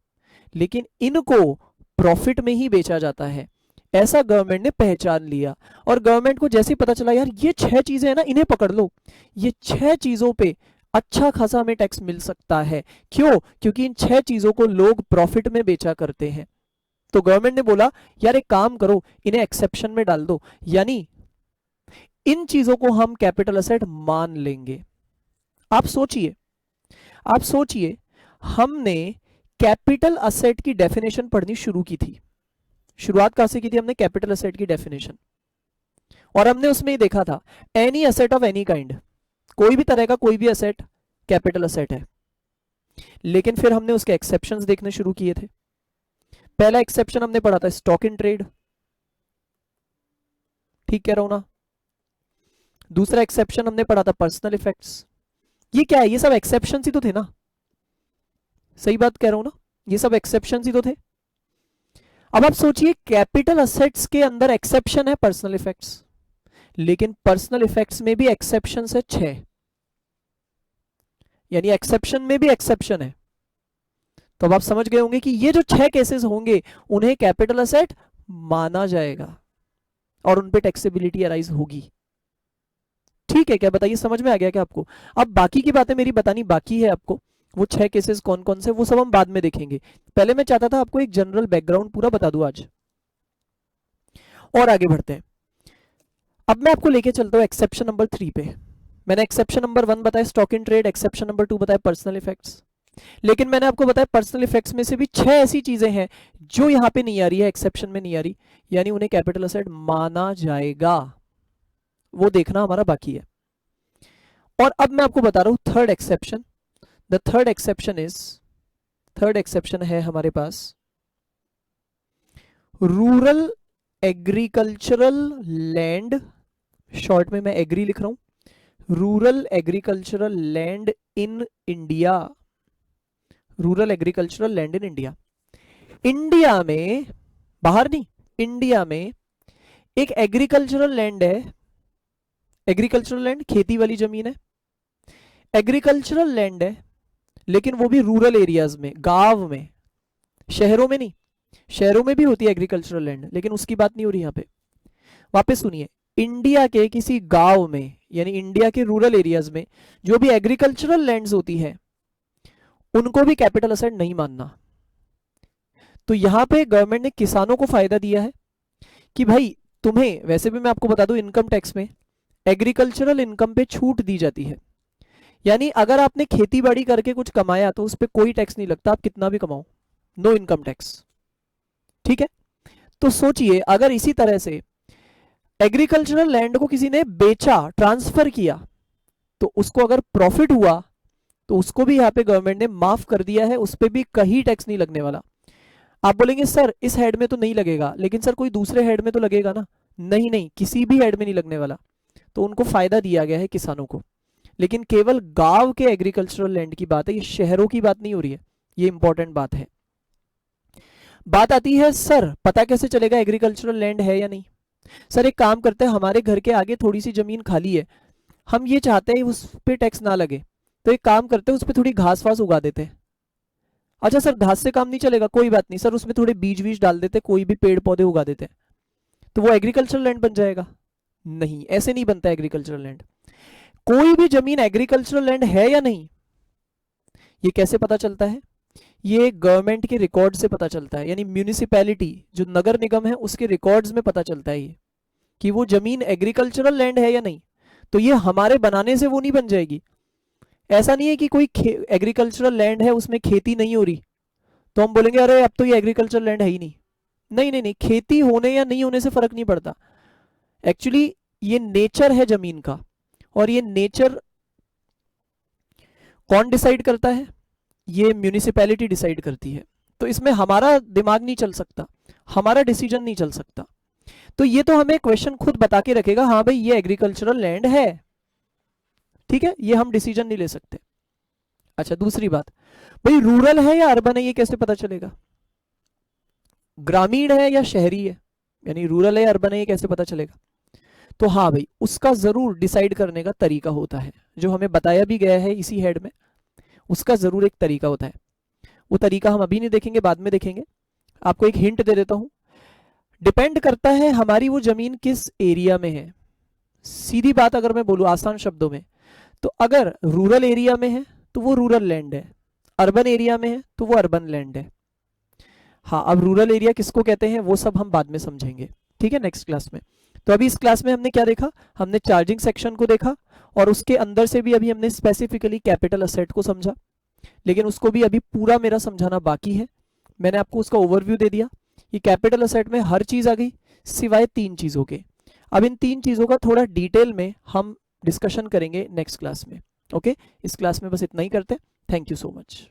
लेकिन इनको प्रॉफिट में ही बेचा जाता है, ऐसा गवर्नमेंट ने पहचान लिया। और गवर्नमेंट को जैसे ही पता चला यार ये 6 चीजें हैं ना, इन्हें पकड़ लो, ये 6 चीजों पे अच्छा खासा हमें टैक्स मिल सकता है। क्यों? क्योंकि इन 6 चीजों को लोग प्रॉफिट में बेचा करते हैं। तो गवर्नमेंट ने बोला यार एक काम करो, इन्हें एक्सेप्शन में डाल दो, यानी इन चीजों को हम कैपिटल असेट मान लेंगे। आप सोचिए, आप सोचिए, हमने कैपिटल असेट की डेफिनेशन पढ़नी शुरू की थी, शुरुआत कहां से की थी हमने, कैपिटल असेट की डेफिनेशन, और हमने उसमें ही देखा था any asset of any kind, कोई भी तरह का कोई भी असेट कैपिटल असेट है। लेकिन फिर हमने उसके एक्सेप्शंस देखने शुरू किए थे। पहला एक्सेप्शन हमने पढ़ा था स्टॉक इन ट्रेड, ठीक कह रहा हूं ना। दूसरा एक्सेप्शन हमने पढ़ा था पर्सनल इफेक्ट्स। ये क्या है, ये सब एक्सेप्शन ही तो थे ना, सही बात कह रहा हूं ना, ये सब एक्सेप्शन ही तो थे। अब आप सोचिए कैपिटल असेट्स के अंदर एक्सेप्शन है पर्सनल इफेक्ट्स, लेकिन पर्सनल इफेक्ट्स में भी एक्सेप्शन है 6, यानी एक्सेप्शन में भी एक्सेप्शन है। तो अब आप समझ गए होंगे कि ये जो 6 केसेस होंगे उन्हें कैपिटल असेट माना जाएगा और उन पे टैक्सेबिलिटी अराइज होगी। ठीक है क्या, बताइए समझ में आ गया क्या आपको? अब बाकी की बातें मेरी बतानी बाकी है आपको, वो 6 केसेस कौन कौन से, वो सब हम बाद में देखेंगे। पहले मैं चाहता था आपको एक जनरल बैकग्राउंड पूरा बता दूं आज, और आगे बढ़ते हैं। अब मैं आपको लेके चलता हूं एक्सेप्शन नंबर 3 पे। मैंने एक्सेप्शन नंबर 1 बताया stock in trade, exception number 2 बताया पर्सनल इफेक्ट्स, लेकिन मैंने आपको बताया पर्सनल इफेक्ट्स में से भी 6 ऐसी चीजें हैं जो यहां पे नहीं आ रही है, एक्सेप्शन में नहीं आ रही, यानी उन्हें कैपिटल असेट माना जाएगा, वो देखना हमारा बाकी है। और अब मैं आपको बता रहा हूं third exception. The third exception is, third exception है हमारे पास रूरल एग्रीकल्चरल लैंड, शॉर्ट में मैं एग्री लिख रहा हूं, rural agricultural land in India, rural agricultural land in India. India में, बाहर नहीं, इंडिया में एक एग्रीकल्चरल लैंड है, एग्रीकल्चरल लैंड खेती वाली जमीन है, एग्रीकल्चरल लैंड है, लेकिन वो भी रूरल एरियाज में, गांव में, शहरों में नहीं। शहरों में भी होती है एग्रीकल्चरल लैंड, लेकिन उसकी बात नहीं हो रही यहां पे। वापस सुनिए, इंडिया के किसी गांव में यानी इंडिया के रूरल एरियाज में जो भी एग्रीकल्चरल लैंड्स होती है उनको भी कैपिटल असेट नहीं मानना। तो यहां पे गवर्नमेंट ने किसानों को फायदा दिया है कि भाई तुम्हें, वैसे भी मैं आपको बता दूं, इनकम टैक्स में एग्रीकल्चरल इनकम पे छूट दी जाती है। यानी अगर आपने खेती बाड़ी करके कुछ कमाया तो उस पर कोई टैक्स नहीं लगता, आप कितना भी कमाओ, नो इनकम टैक्स। ठीक है, तो सोचिए अगर इसी तरह से एग्रीकल्चरल लैंड को किसी ने बेचा, ट्रांसफर किया, तो उसको अगर प्रॉफिट हुआ तो उसको भी यहां पे गवर्नमेंट ने माफ कर दिया है, उस पर भी कहीं टैक्स नहीं लगने वाला। आप बोलेंगे सर इस हेड में तो नहीं लगेगा, लेकिन सर कोई दूसरे हेड में तो लगेगा ना। नहीं नहीं, किसी भी हेड में नहीं लगने वाला। तो उनको फायदा दिया गया है किसानों को, लेकिन केवल गांव के एग्रीकल्चरल लैंड की बात है, ये शहरों की बात नहीं हो रही है। ये इंपॉर्टेंट बात है। बात आती है सर पता कैसे चलेगा एग्रीकल्चरल लैंड है या नहीं। सर एक काम करते हैं, हमारे घर के आगे थोड़ी सी जमीन खाली है, हम ये चाहते हैं उस पर टैक्स ना लगे, तो एक काम करते हैं उस पर थोड़ी घास वास उगा देते हैं। अच्छा सर घास से काम नहीं चलेगा, कोई बात नहीं सर, उसमें थोड़े बीज बीज डाल देते, कोई भी पेड़ पौधे उगा देते, तो वो एग्रीकल्चरल लैंड बन जाएगा। नहीं, ऐसे नहीं बनता एग्रीकल्चरल लैंड। कोई भी जमीन एग्रीकल्चरल लैंड है या नहीं, ये कैसे पता चलता है? ये गवर्नमेंट के रिकॉर्ड से पता चलता है, यानी म्यूनिसिपैलिटी जो नगर निगम है उसके रिकॉर्ड्स में पता चलता है ये कि वो जमीन एग्रीकल्चरल लैंड है या नहीं। तो ये हमारे बनाने से वो नहीं बन जाएगी। ऐसा नहीं है कि कोई एग्रीकल्चरल लैंड है उसमें खेती नहीं हो रही तो हम बोलेंगे अरे अब तो ये एग्रीकल्चरल लैंड है ही नहीं। नहीं नहीं नहीं, खेती होने या नहीं होने से फर्क नहीं पड़ता। एक्चुअली ये नेचर है जमीन का, और ये नेचर कौन डिसाइड करता है? ये म्यूनिसिपैलिटी डिसाइड करती है। तो इसमें हमारा दिमाग नहीं चल सकता, हमारा डिसीजन नहीं चल सकता। तो ये तो हमें क्वेश्चन खुद बता के रखेगा, हाँ भाई ये एग्रीकल्चरल लैंड है, ठीक है, ये हम डिसीजन नहीं ले सकते। अच्छा दूसरी बात, भाई रूरल है या अर्बन है ये कैसे पता चलेगा? ग्रामीण है या शहरी है, यानी रूरल है या अर्बन है ये कैसे पता चलेगा? तो हाँ भाई उसका जरूर डिसाइड करने का तरीका होता है, जो हमें बताया भी गया है इसी हेड में, उसका जरूर एक तरीका होता है। वो तरीका हम अभी नहीं देखेंगे, बाद में देखेंगे। आपको एक हिंट दे देता हूं, डिपेंड करता है हमारी वो जमीन किस एरिया में है। सीधी बात अगर मैं बोलूं आसान शब्दों में, तो अगर रूरल एरिया में है तो वो रूरल लैंड है, अर्बन एरिया में है तो वो अर्बन लैंड है। हाँ, अब रूरल एरिया किसको कहते हैं वो सब हम बाद में समझेंगे, ठीक है, नेक्स्ट क्लास में। तो अभी इस क्लास में हमने क्या देखा? हमने चार्जिंग सेक्शन को देखा, और उसके अंदर से भी अभी हमने स्पेसिफिकली कैपिटल असेट को समझा, लेकिन उसको भी अभी पूरा मेरा समझाना बाकी है। मैंने आपको उसका ओवरव्यू दे दिया। ये कैपिटल असेट में हर चीज आ गई सिवाय 3 चीजों के। अब इन 3 चीजों का थोड़ा डिटेल में हम डिस्कशन करेंगे नेक्स्ट क्लास में। ओके, इस क्लास में बस इतना ही करते हैं। Thank you so much.